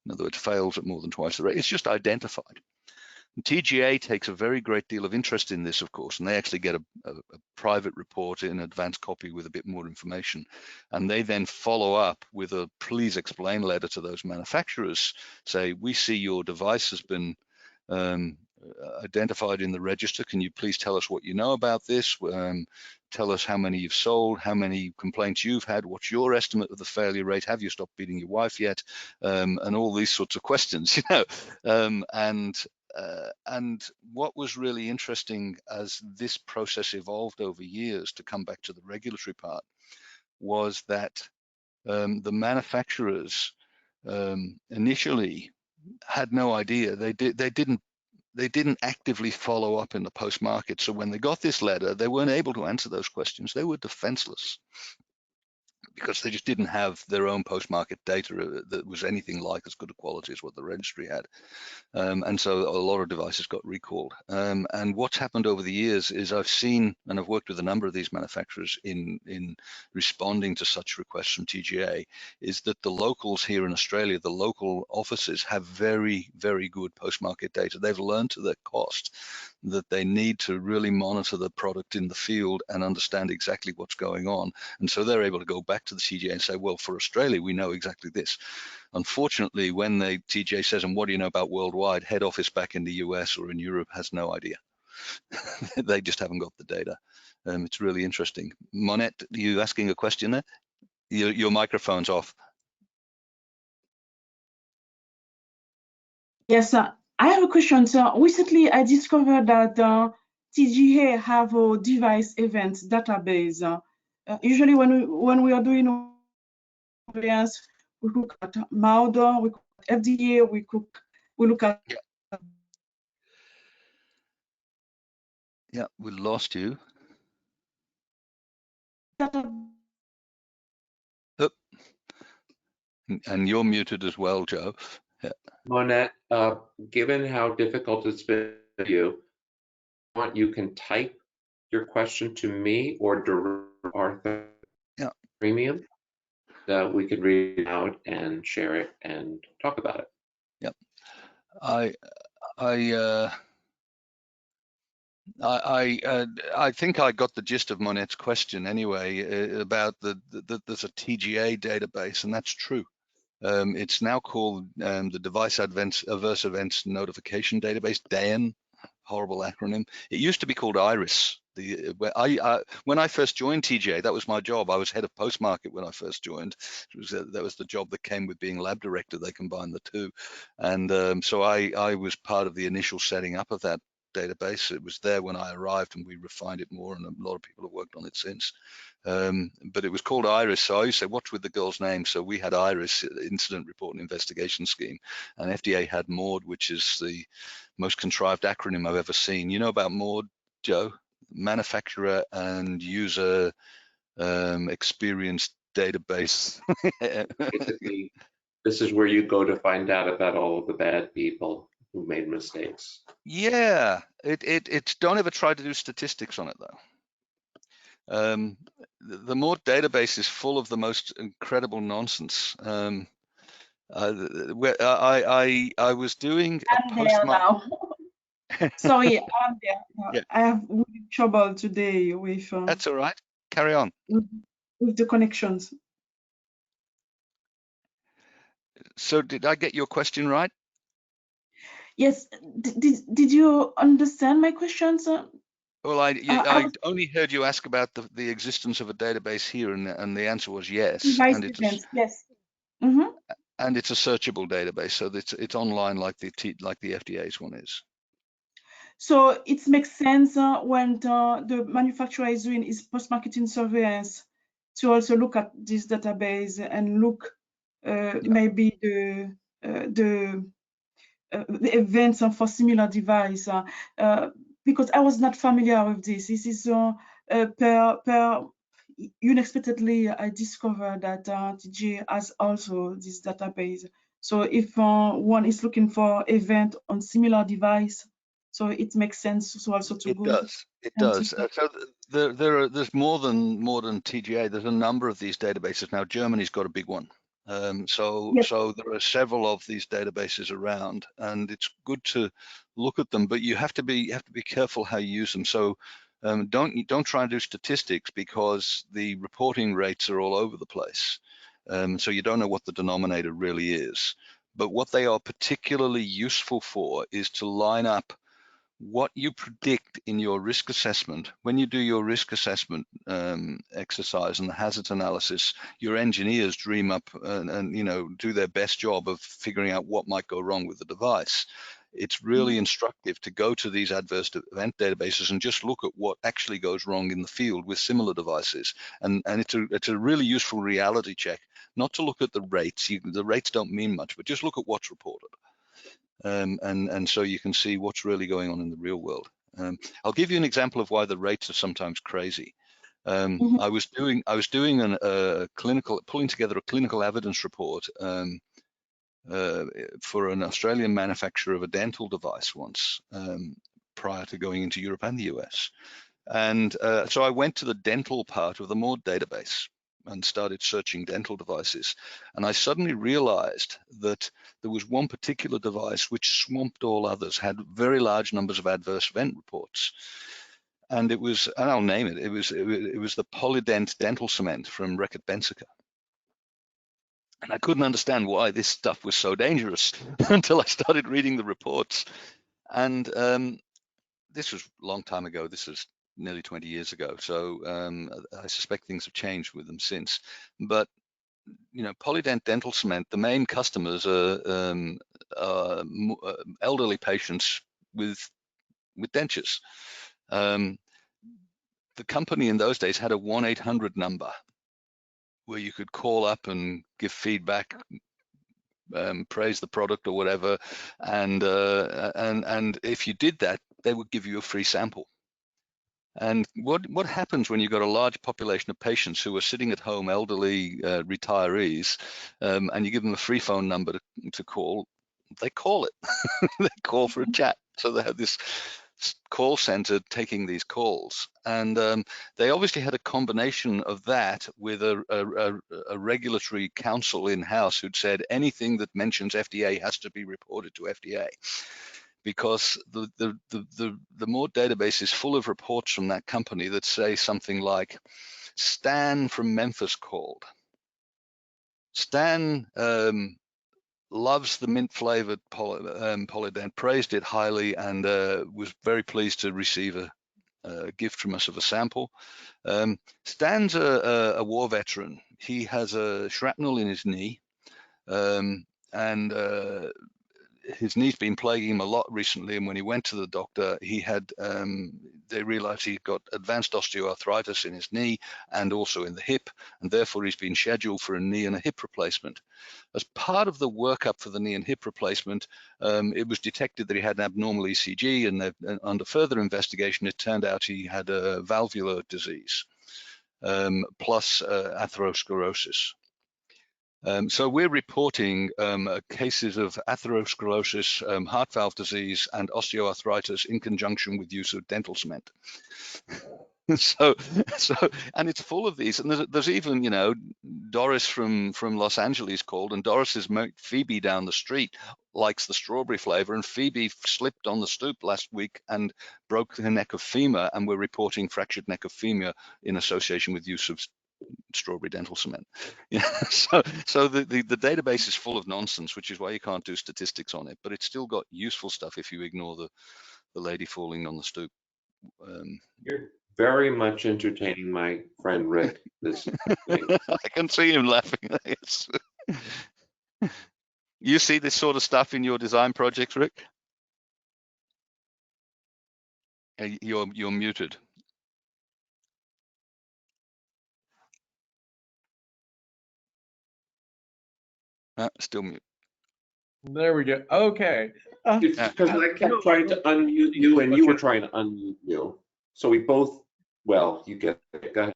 in other words, fails at more than twice the rate, it's just identified. TGA takes a very great deal of interest in this, of course, and they actually get a private report in advance copy with a bit more information. And they then follow up with a please explain letter to those manufacturers, say, we see your device has been identified in the register. Can you please tell us what you know about this? Tell us how many you've sold, how many complaints you've had, what's your estimate of the failure rate, have you stopped beating your wife yet, and all these sorts of questions, you know. And what was really interesting as this process evolved over years, to come back to the regulatory part, was that the manufacturers initially had no idea. They didn't actively follow up in the post-market. So when they got this letter, they weren't able to answer those questions. They were defenseless, because they just didn't have their own post-market data that was anything like as good a quality as what the registry had. And so a lot of devices got recalled. And what's happened over the years is I've seen, and I've worked with a number of these manufacturers in responding to such requests from TGA, is that the locals here in Australia, the local offices have very, very good post-market data. They've learned to their cost that they need to really monitor the product in the field and understand exactly what's going on. And so they're able to go back to the TGA and say, well, for Australia, we know exactly this. Unfortunately, when the TGA says, and what do you know about worldwide, head office back in the US or in Europe has no idea. They just haven't got the data. It's really interesting. Monette, are you asking a question there? Your microphone's off. Yes, I have a question. So recently I discovered that TGA have a device event database. Usually when we are doing surveillance, we look at MAUDER, we look at FDA, we look at. Yeah, we lost you. Oh. And you're muted as well, Joe. Yeah. Monette, given how difficult it's been for you, you can type your question to me or direct Arthur Premium, that we could read it out and share it and talk about it. Yep. I think I got the gist of Monette's question anyway, about there's a TGA database, and that's true. It's now called the Device Adverse Events Notification Database, DAN, horrible acronym. It used to be called IRIS. When I first joined TGA, that was my job. I was head of post-market when I first joined. That was the job that came with being lab director. They combined the two. And so I was part of the initial setting up of that database. It was there when I arrived, and we refined it more, and a lot of people have worked on it since. But it was called IRIS. So I used to say, what's with the girl's name? So we had IRIS, Incident Report and Investigation Scheme, and FDA had MAUD, which is the most contrived acronym I've ever seen. You know about MAUD, Joe? Manufacturer and User Experience Database. Basically, this is where you go to find out about all of the bad people who made mistakes. Yeah, it don't ever try to do statistics on it though. The MAUD database is full of the most incredible nonsense. I was doing a post-market. Sorry, I'm there. Yeah. I have trouble today with. That's all right. Carry on. With the connections. So did I get your question right? Yes. Did you understand my question, sir? Well, I only heard you ask about the existence of a database here, and the answer was yes. Device events, yes. Mm-hmm. And it's a searchable database, so it's online like the FDA's one is. So it makes sense when the manufacturer is doing his post-marketing surveillance to also look at this database and look maybe the events for similar device. Because I was not familiar with this. This is unexpectedly I discovered that TGA has also this database. So if one is looking for event on similar device, so it makes sense to also to go. It does. So there's more than TGA. There's a number of these databases now. Germany's got a big one. So there are several of these databases around, and it's good to look at them. But you have to be careful how you use them. So don't try and do statistics, because the reporting rates are all over the place. So you don't know what the denominator really is. But what they are particularly useful for is to line up what you predict in your risk assessment. When you do your risk assessment exercise and the hazard analysis, your engineers dream up and do their best job of figuring out what might go wrong with the device. It's really instructive to go to these adverse event databases and just look at what actually goes wrong in the field with similar devices. And it's a really useful reality check, not to look at the rates. The rates don't mean much, but just look at what's reported. And so you can see what's really going on in the real world. I'll give you an example of why the rates are sometimes crazy. I was doing a pulling together a clinical evidence report for an Australian manufacturer of a dental device once, prior to going into Europe and the US. And so I went to the dental part of the MORD database and started searching dental devices. And I suddenly realized that there was one particular device which swamped all others, had very large numbers of adverse event reports. And it was, and I'll name it, it was the Polydent dental cement from Reckitt Benckiser. And I couldn't understand why this stuff was so dangerous until I started reading the reports. And this was a long time ago. This was nearly 20 years ago. So I suspect things have changed with them since. But, you know, Polydent dental cement, the main customers are elderly patients with dentures. The company in those days had a 1-800 number where you could call up and give feedback, praise the product or whatever, and if you did that, they would give you a free sample. And what happens when you've got a large population of patients who are sitting at home, elderly retirees, and you give them a free phone number to call? They call it. They call for a chat. So they have this call center taking these calls, and they obviously had a combination of that with a regulatory counsel in-house who'd said anything that mentions FDA has to be reported to FDA, because the MORD database is full of reports from that company that say something like, Stan from Memphis called. Stan loves the mint flavored Polydent, praised it highly, and was very pleased to receive a gift from us of a sample. Stan's a war veteran. He has a shrapnel in his knee, and his knee's been plaguing him a lot recently. And when he went to the doctor, he had they realized he got advanced osteoarthritis in his knee and also in the hip, and therefore he's been scheduled for a knee and a hip replacement. As part of the workup for the knee and hip replacement, it was detected that he had an abnormal ECG, and under further investigation, it turned out he had a valvular disease, plus atherosclerosis. So we're reporting cases of atherosclerosis, heart valve disease, and osteoarthritis in conjunction with use of dental cement. So, and it's full of these. And there's even, you know, Doris from Los Angeles called, and Doris's mate Phoebe down the street likes the strawberry flavor, and Phoebe slipped on the stoop last week and broke her neck of femur, and we're reporting fractured neck of femur in association with use of strawberry dental cement. Yeah, so the database is full of nonsense, which is why you can't do statistics on it, but it's still got useful stuff if you ignore the lady falling on the stoop. You're very much entertaining my friend Rick. This thing. I can see him laughing. Yes. You see this sort of stuff in your design projects, Rick? You're muted. Still mute. There we go. Okay. It's because I kept trying to unmute you, and you were trying to unmute you. So we both, well, you get it. Go ahead.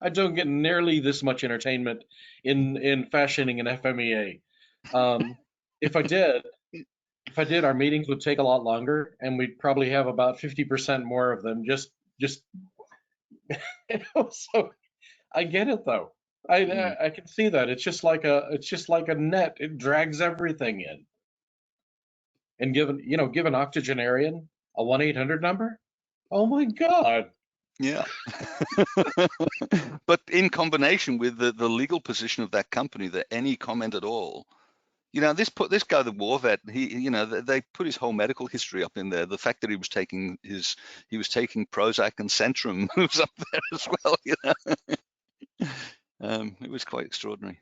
I don't get nearly this much entertainment in fashioning an FMEA. If I did, our meetings would take a lot longer, and we'd probably have about 50% more of them. Just you know, so I get it though. I can see that. It's just like a net. It drags everything in. And give an octogenarian a 1-800 number. Oh my God. Yeah. But in combination with the legal position of that company, that any comment at all, you know, this guy, the war vet, they put his whole medical history up in there. The fact that he was taking Prozac and Centrum was up there as well. You know, it was quite extraordinary.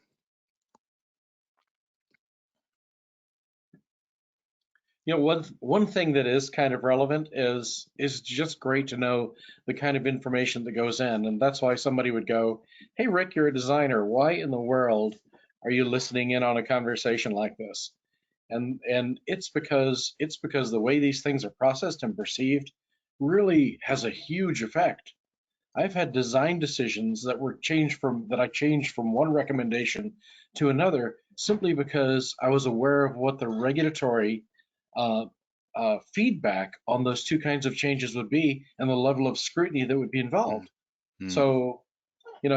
You know, one thing that is kind of relevant is just great to know the kind of information that goes in, and that's why somebody would go, "Hey, Rick, you're a designer. Why in the world are you listening in on a conversation like this?" And it's because the way these things are processed and perceived really has a huge effect. I've had design decisions that I changed from one recommendation to another simply because I was aware of what the regulatory uh, feedback on those two kinds of changes would be and the level of scrutiny that would be involved. So,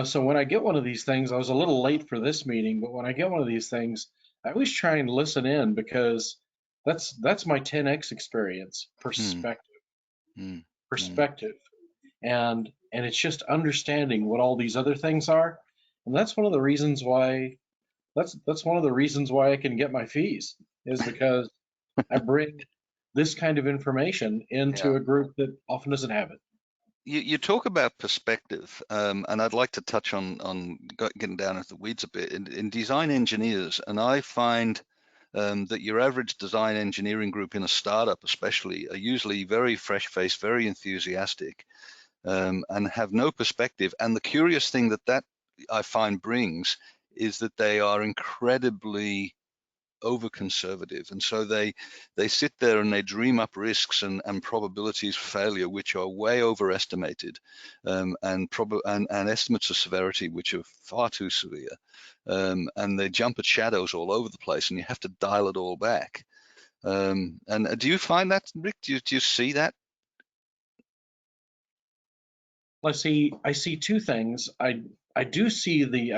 so when I get one of these things, I was a little late for this meeting, but when I get one of these things, I always try and listen in because that's my 10x experience, perspective. And it's just understanding what all these other things are. And that's one of the reasons why that's one of the reasons why I can get my fees is because I bring this kind of information into a group that often doesn't have it. You talk about perspective, and I'd like to touch on getting down into the weeds a bit in design engineers. And I find that your average design engineering group in a startup especially are usually very fresh-faced, very enthusiastic, and have no perspective. And the curious thing that I find brings is that they are incredibly over conservative, and so they sit there and they dream up risks and probabilities of failure which are way overestimated, and estimates of severity which are far too severe, and they jump at shadows all over the place, and you have to dial it all back. And do you find that, Rick? Do you see that? I see two things. I do see the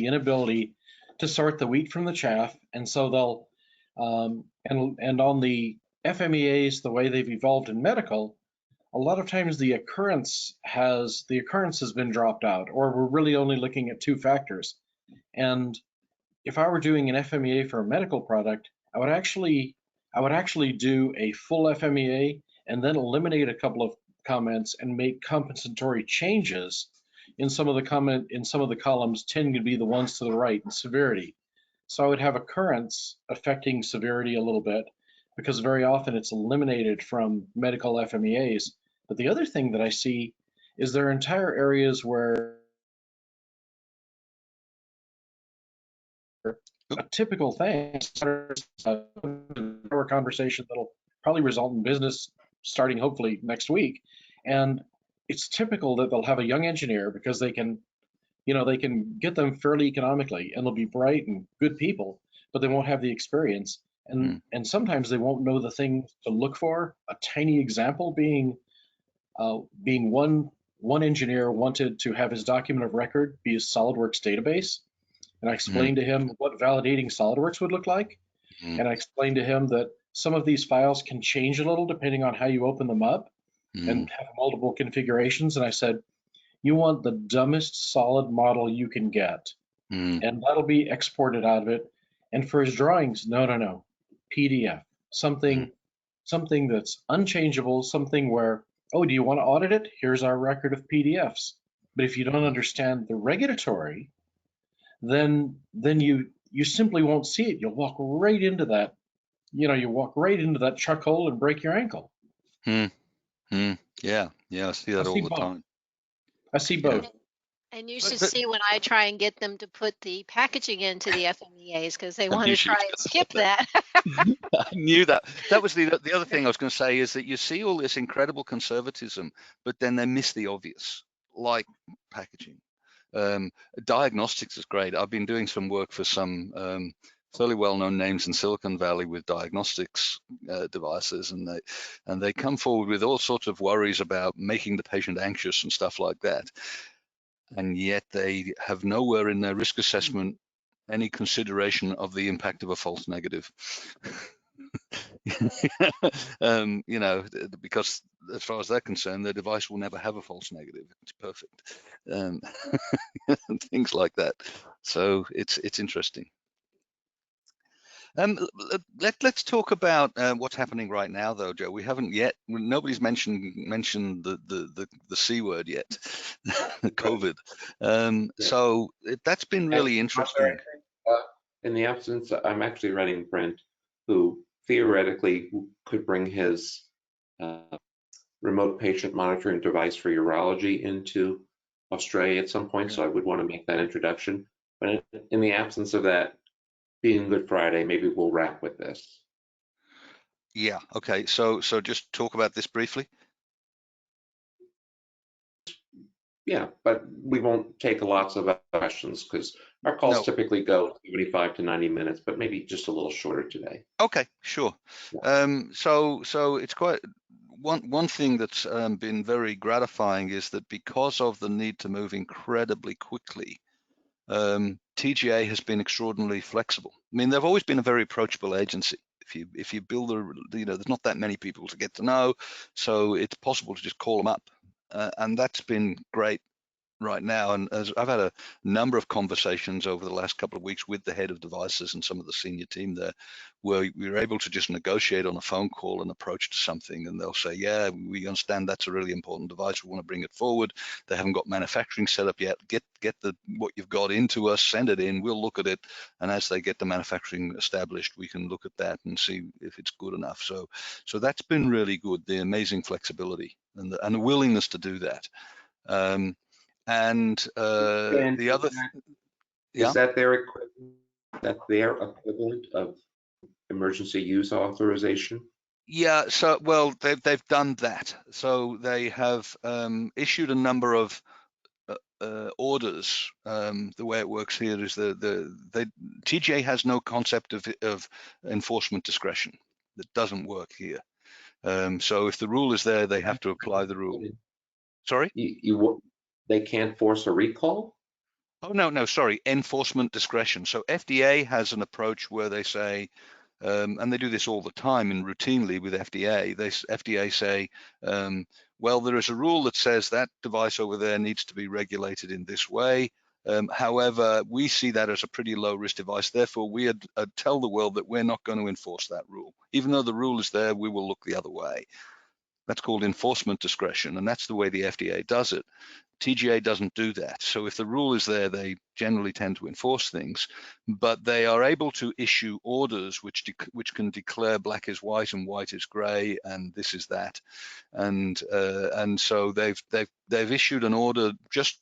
inability to sort the wheat from the chaff, and so they'll and on the FMEAs, the way they've evolved in medical, a lot of times the occurrence has been dropped out, or we're really only looking at two factors. And if I were doing an FMEA for a medical product, I would actually do a full FMEA and then eliminate a couple of comments and make compensatory changes in some of the columns tend to be the ones to the right in severity. So I would have occurrence affecting severity a little bit because very often it's eliminated from medical FMEAs. But the other thing that I see is there are entire areas where a typical thing, a conversation that'll probably result in business starting hopefully next week. And it's typical that they'll have a young engineer because they can get them fairly economically and they'll be bright and good people, but they won't have the experience. And sometimes they won't know the things to look for. A tiny example being one engineer wanted to have his document of record be a SolidWorks database. And I explained to him what validating SolidWorks would look like. And I explained to him that some of these files can change a little depending on how you open them up and have multiple configurations. And I said, you want the dumbest solid model you can get, and that'll be exported out of it. And for his drawings, no, PDF, something that's unchangeable, something where, oh, do you want to audit it? Here's our record of PDFs. But if you don't understand the regulatory, then you simply won't see it. You'll walk right into that. You walk right into that chuck hole and break your ankle. Yeah, I see that all the time. I see both. And you should see when I try and get them to put the packaging into the FMEAs because they want to try and skip that. I knew that. That was the other thing I was going to say is that you see all this incredible conservatism, but then they miss the obvious, like packaging. Diagnostics is great. I've been doing some work for some fairly well-known names in Silicon Valley with diagnostics devices, and they come forward with all sorts of worries about making the patient anxious and stuff like that. And yet they have nowhere in their risk assessment any consideration of the impact of a false negative. Because as far as they're concerned, their device will never have a false negative. It's perfect. Things like that. So it's interesting. Let's talk about what's happening right now, though, Joe. We haven't yet. Nobody's mentioned the C word yet, COVID. So that's been really interesting. In the absence, I'm actually running Brent, who theoretically could bring his remote patient monitoring device for urology into Australia at some point. So I would want to make that introduction. But in the absence of that, being Good Friday, maybe we'll wrap with this. Yeah, okay, so just talk about this briefly. Yeah, but we won't take lots of questions because our calls No. typically go 75 to 90 minutes, but maybe just a little shorter today. Okay, sure. So it's quite one thing that's been very gratifying is that because of the need to move incredibly quickly, TGA has been extraordinarily flexible. I mean, they've always been a very approachable agency. If you build there's not that many people to get to know, so it's possible to just call them up, and that's been great right now. And as I've had a number of conversations over the last couple of weeks with the head of devices and some of the senior team there, where we were able to just negotiate on a phone call an approach to something, and they'll say, yeah, we understand that's a really important device, we want to bring it forward. They haven't got manufacturing set up yet. Get what you've got into us, send it in, we'll look at it, and as they get the manufacturing established, we can look at that and see if it's good enough. So that's been really good, the amazing flexibility and the willingness to do that. And the other, is that their equivalent of emergency use authorization? Yeah, so well, they've done that. So they have issued a number of orders. The way it works here is the TGA has no concept of enforcement discretion. That doesn't work here. So if the rule is there, they have to apply the rule. Sorry? They can't force a recall? Oh, no, sorry, enforcement discretion. So FDA has an approach where they say, and they do this all the time and routinely with FDA, FDA say, well, there is a rule that says that device over there needs to be regulated in this way. However, we see that as a pretty low risk device. Therefore, we tell the world that we're not going to enforce that rule. Even though the rule is there, we will look the other way. That's called enforcement discretion, and that's the way the FDA does it. TGA doesn't do that. So if the rule is there, they generally tend to enforce things, but they are able to issue orders which can declare black is white and white is gray and this is that. And so they've issued an order just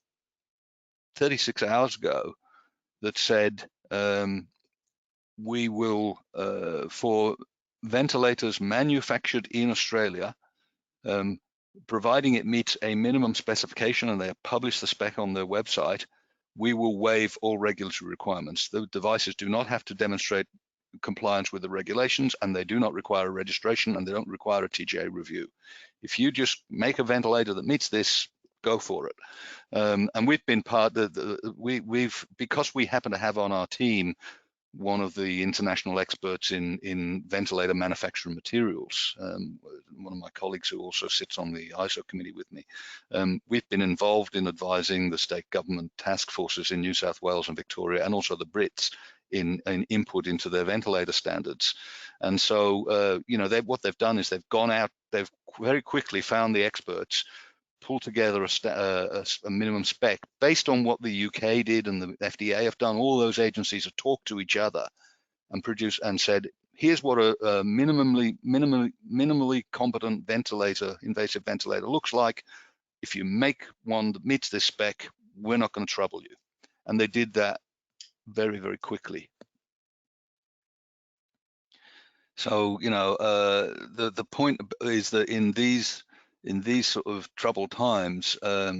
36 hours ago that said we will for ventilators manufactured in Australia, providing it meets a minimum specification and they have published the spec on their website, we will waive all regulatory requirements. The devices do not have to demonstrate compliance with the regulations, and they do not require a registration, and they don't require a TGA review. If you just make a ventilator that meets this, go for it. And we've been part of because we happen to have on our team one of the international experts in ventilator manufacturing materials, one of my colleagues who also sits on the ISO committee with me. We've been involved in advising the state government task forces in New South Wales and Victoria, and also the Brits in input into their ventilator standards. And so, what they've done is they've gone out, they've very quickly found the experts, pull together a minimum spec based on what the UK did and the FDA have done. All those agencies have talked to each other and produced and said, here's what a minimally competent ventilator, invasive ventilator looks like. If you make one that meets this spec, we're not going to trouble you. And they did that very, very quickly. So, the point is that in these sort of troubled times, a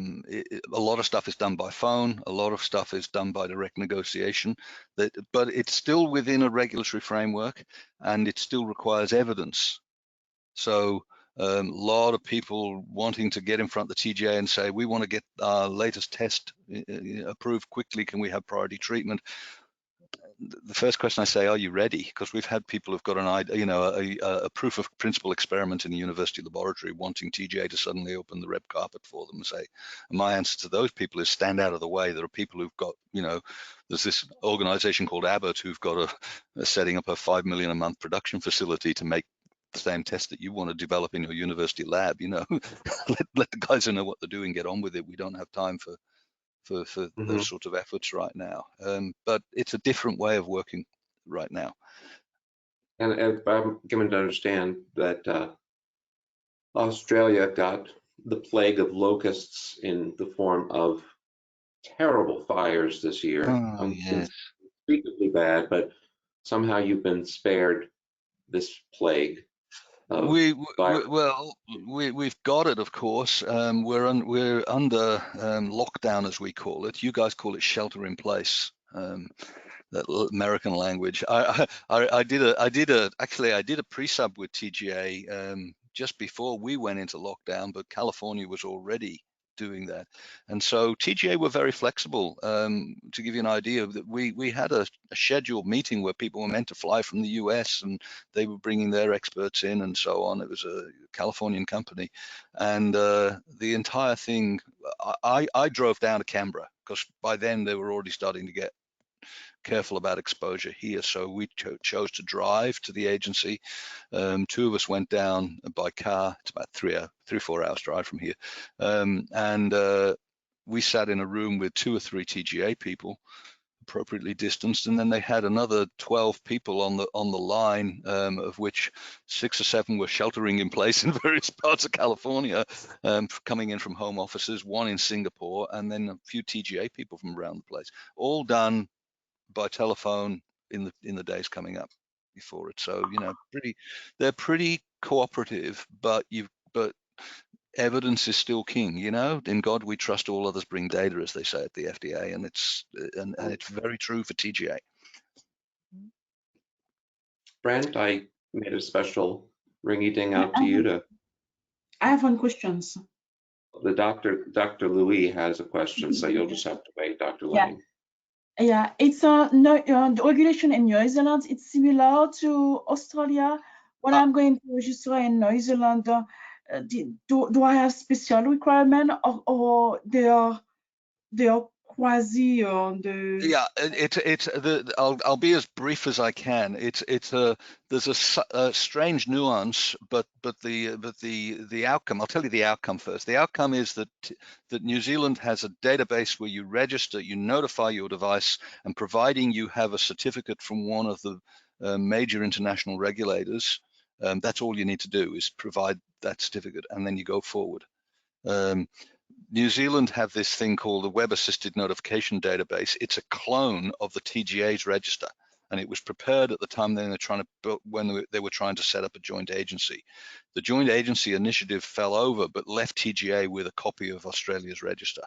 lot of stuff is done by phone, a lot of stuff is done by direct negotiation, but it's still within a regulatory framework and it still requires evidence. So a lot of people wanting to get in front of the TGA and say, we want to get our latest test approved quickly, can we have priority treatment? The first question I say, are you ready? Because we've had people who've got an idea, a proof of principle experiment in a university laboratory wanting TGA to suddenly open the red carpet for them and say, and my answer to those people is stand out of the way. There are people who've got, there's this organization called Abbott who've got setting up a 5 million a month production facility to make the same test that you want to develop in your university lab. Let the guys who know what they're doing get on with it. We don't have time for those sort of efforts right now. But it's a different way of working right now. And if I'm given to understand that Australia got the plague of locusts in the form of terrible fires this year. Oh, yes. Unspeakably bad, but somehow you've been spared this plague. We've virus? got it, of course. We're under lockdown, as we call it. You guys call it shelter in place. That American language. I did a pre-sub with TGA just before we went into lockdown, but California was already doing that, and so TGA were very flexible. To give you an idea, that we had a scheduled meeting where people were meant to fly from the US, and they were bringing their experts in and so on. It was a Californian company, and the entire thing. I drove down to Canberra because by then they were already starting to get careful about exposure here. So we chose to drive to the agency. Two of us went down by car. It's about 3 or 4 hours drive from here. And we sat in a room with 2 or 3 TGA people, appropriately distanced, and then they had another 12 people on the line, of which 6 or 7 were sheltering in place in various parts of California, coming in from home offices, 1 in Singapore, and then a few TGA people from around the place, all done by telephone in the days coming up before it. So they're pretty cooperative, but evidence is still king. In God we trust, all others bring data, as they say at the FDA, and it's very true for TGA. Brent, I made a special ringy ding out to you to. I have one question. The Dr. Louis has a question, so you'll just have to wait, Dr. Lang. Yeah, it's the regulation in New Zealand. It's similar to Australia. When I'm going to register in New Zealand, do I have special requirement, or they are quasi on the? Yeah, I'll be as brief as I can. There's a strange nuance, but the outcome. I'll tell you the outcome first. The outcome is that New Zealand has a database where you register, you notify your device, and providing you have a certificate from one of the major international regulators, that's all you need to do is provide that certificate, and then you go forward. New Zealand have this thing called the Web Assisted Notification Database. It's a clone of the TGA's register, and it was prepared at the time when they were trying to set up a joint agency. The joint agency initiative fell over, but left TGA with a copy of Australia's register,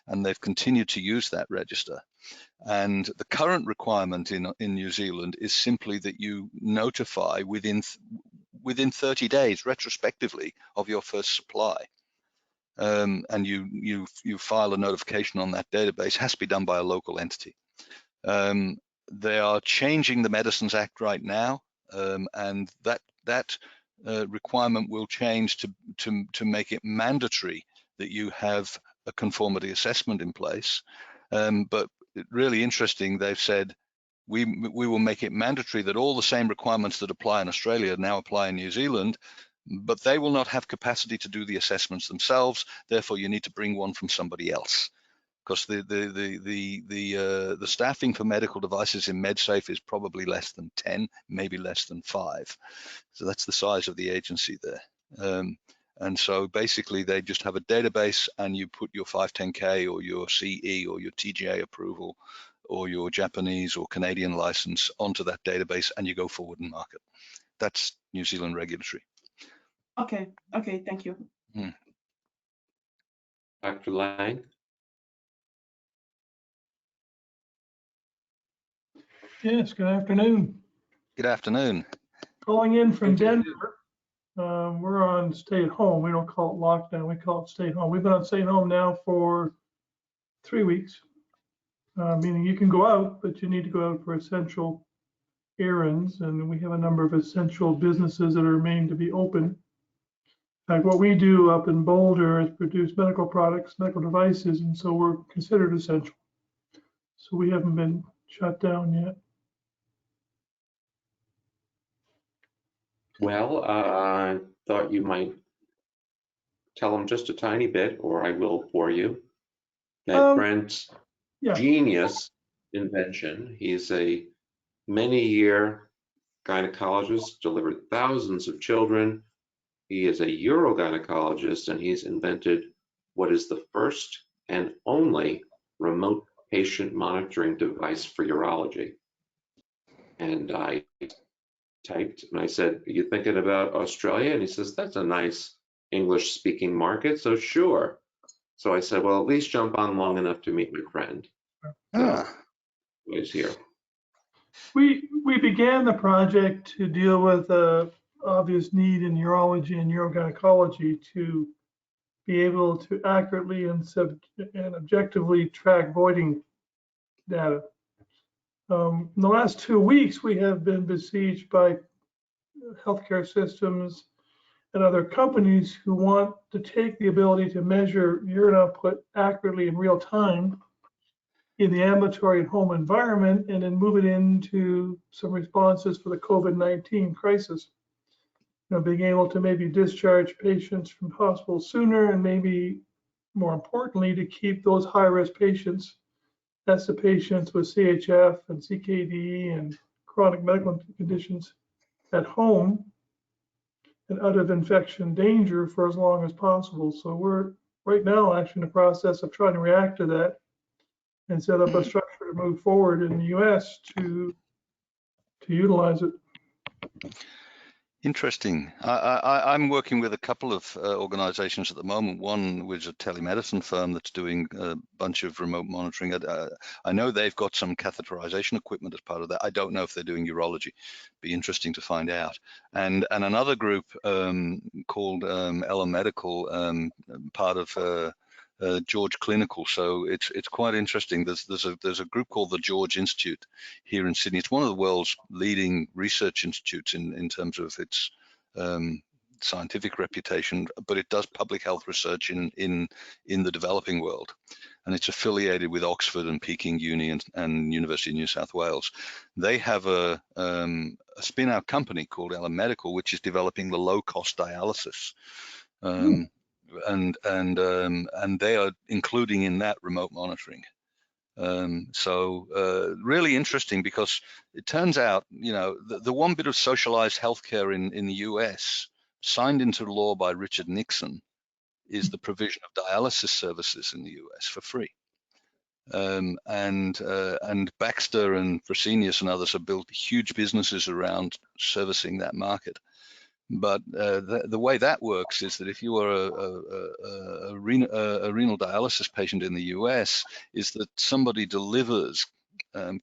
and they've continued to use that register. And the current requirement in New Zealand is simply that you notify within 30 days retrospectively of your first supply. And you file a notification on that database. It has to be done by a local entity. They are changing the Medicines Act right now, and that requirement will change to make it mandatory that you have a conformity assessment in place. But really interesting, they've said we will make it mandatory that all the same requirements that apply in Australia now apply in New Zealand, but they will not have capacity to do the assessments themselves. Therefore, you need to bring one from somebody else, because the staffing for medical devices in MedSafe is probably less than 10, maybe less than 5. So that's the size of the agency there. And so basically, they just have a database, and you put your 510K or your CE or your TGA approval or your Japanese or Canadian license onto that database, and you go forward and market. That's New Zealand regulatory. Okay, thank you. Dr. Lang? Yes, good afternoon. Good afternoon. Calling in from Denver. We're on stay at home. We don't call it lockdown, we call it stay at home. We've been on stay at home now for 3 weeks, meaning you can go out, but you need to go out for essential errands, and we have a number of essential businesses that are remain to be open. In fact, what we do up in Boulder is produce medical products, medical devices, and so we're considered essential. So we haven't been shut down yet. Well, I thought you might tell them just a tiny bit, or I will for you, that Brent's genius invention. He's a many-year gynecologist, delivered thousands of children. He is a urogynecologist, and he's invented what is the first and only remote patient monitoring device for urology. And I typed, and I said, "Are you thinking about Australia?" And he says, "That's a nice English-speaking market, so sure." So I said, "Well, at least jump on long enough to meet my friend." So he's here. We began the project to deal with a obvious need in urology and urogynecology to be able to accurately and objectively track voiding data. In the last 2 weeks, we have been besieged by healthcare systems and other companies who want to take the ability to measure urine output accurately in real time in the ambulatory and home environment and then move it into some responses for the COVID-19 crisis. You know, being able to maybe discharge patients from hospitals sooner, and maybe more importantly, to keep those high-risk patients, that's the patients with CHF and CKD and chronic medical conditions, at home and out of infection danger for as long as possible. So we're right now actually in the process of trying to react to that and set up a structure to move forward in the US to utilize it. Interesting. I'm working with a couple of organizations at the moment. One with a telemedicine firm that's doing a bunch of remote monitoring. I know they've got some catheterization equipment as part of that. I don't know if they're doing urology. Be interesting to find out. And another group called Ella Medical, part of George Clinical. So it's quite interesting. There's a group called the George Institute here in Sydney. It's one of the world's leading research institutes in terms of its scientific reputation, but it does public health research in the developing world. And it's affiliated with Oxford and Peking Uni and University of New South Wales. They have a spin-out company called Ella Medical, which is developing the low-cost dialysis. And they are including in that remote monitoring. So really interesting, because it turns out, you know, the one bit of socialized healthcare in the US signed into law by Richard Nixon is the provision of dialysis services in the US for free. And Baxter and Fresenius and others have built huge businesses around servicing that market. But the way that works is that if you are a renal dialysis patient in the US, is that somebody delivers,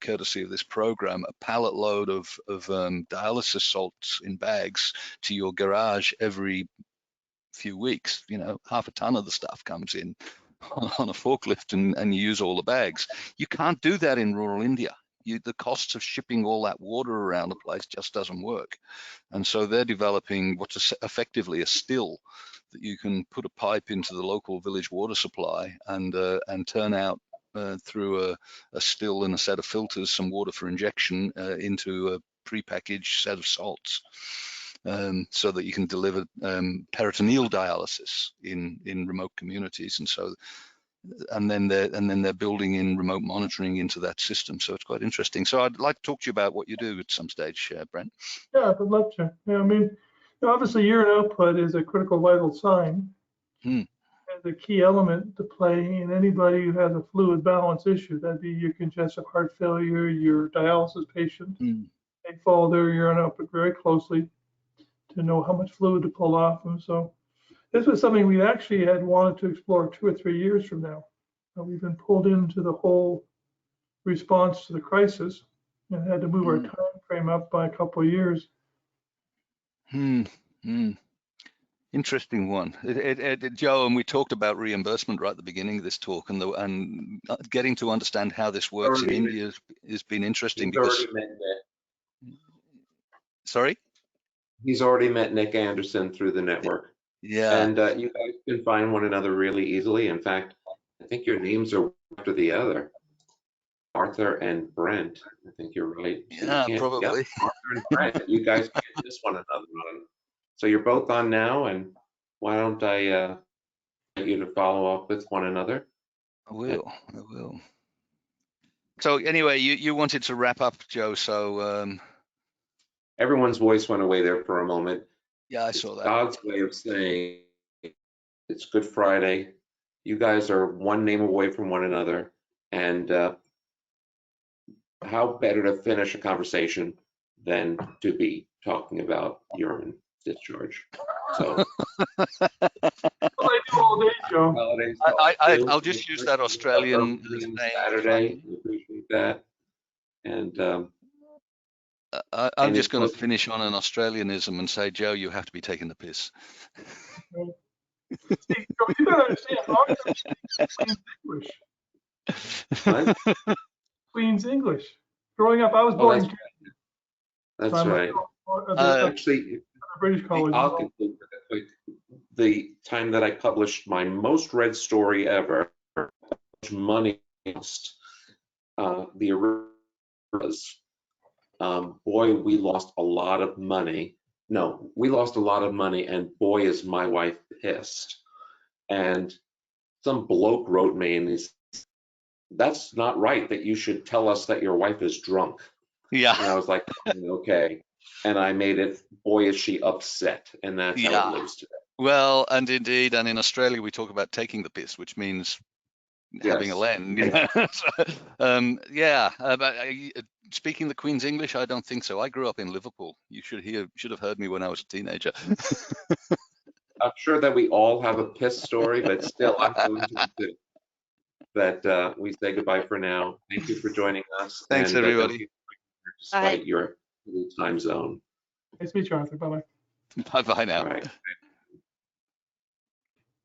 courtesy of this program, a pallet load of dialysis salts in bags to your garage every few weeks. You know, half a ton of the stuff comes in on a forklift, and you use all the bags. You can't do that in rural India. The costs of shipping all that water around the place just doesn't work. And so they're developing what's effectively a still that you can put a pipe into the local village water supply and turn out through a still and a set of filters some water for injection into a prepackaged set of salts, so that you can deliver peritoneal dialysis in remote communities. And so and then they're building in remote monitoring into that system. So it's quite interesting. So I'd like to talk to you about what you do at some stage, Brent. Yeah, I'd love to. Yeah, I mean, obviously urine output is a critical vital sign. It's a key element to play in anybody who has a fluid balance issue. That'd be your congestive heart failure, your dialysis patient. They follow their urine output very closely to know how much fluid to pull off them. So this was something we actually had wanted to explore 2 or 3 years from now. We've been pulled into the whole response to the crisis and had to move our time frame up by a couple of years. Interesting one. Joe, and we talked about reimbursement right at the beginning of this talk, and getting to understand how this works in India has been interesting. Because sorry? He's already met Nick Anderson through the network. Yeah. And you guys can find one another really easily. In fact, I think your names are after the other. Arthur and Brent. I think you're right. So yeah, probably. Yep, Arthur and Brent. You guys can't miss one another. So you're both on now, and why don't I get you to follow up with one another? I will. So anyway, you wanted to wrap up, Joe. So everyone's voice went away there for a moment. Yeah, I saw that. God's way of saying it's Good Friday. You guys are one name away from one another, and how better to finish a conversation than to be talking about urine discharge. So What I do all day, Joe. holidays. I'll just use that Australian saying saying. Saturday. We appreciate that. And I'm and just it's going to most- finish on an Australianism and say, Joe, you have to be taking the piss. See, Joe, you gotta understand, Queen's English. What? Queen's English. Growing up, I was Oh, born in that's Canada. That's So I'm right. Actually, British college. I'll conclude with the time that I published my most read story ever, money lost. The original was, boy, we lost a lot of money. No, we lost a lot of money, and boy, is my wife pissed. And some bloke wrote me, and he's, that's not right, that you should tell us that your wife is drunk. Yeah. And I was like, okay. And I made it, boy, is she upset. And that's how it lives today. Well, and indeed, and in Australia, we talk about taking the piss, which means having a len. But speaking the Queen's English, I don't think so. I grew up in Liverpool. You should have heard me when I was a teenager. I'm sure that we all have a piss story, but still, I'm going to insist that we say goodbye for now. Thank you for joining us. Thanks, and, everybody. Despite your time zone. Nice to meet you, Arthur. Bye-bye. Bye-bye now. All right.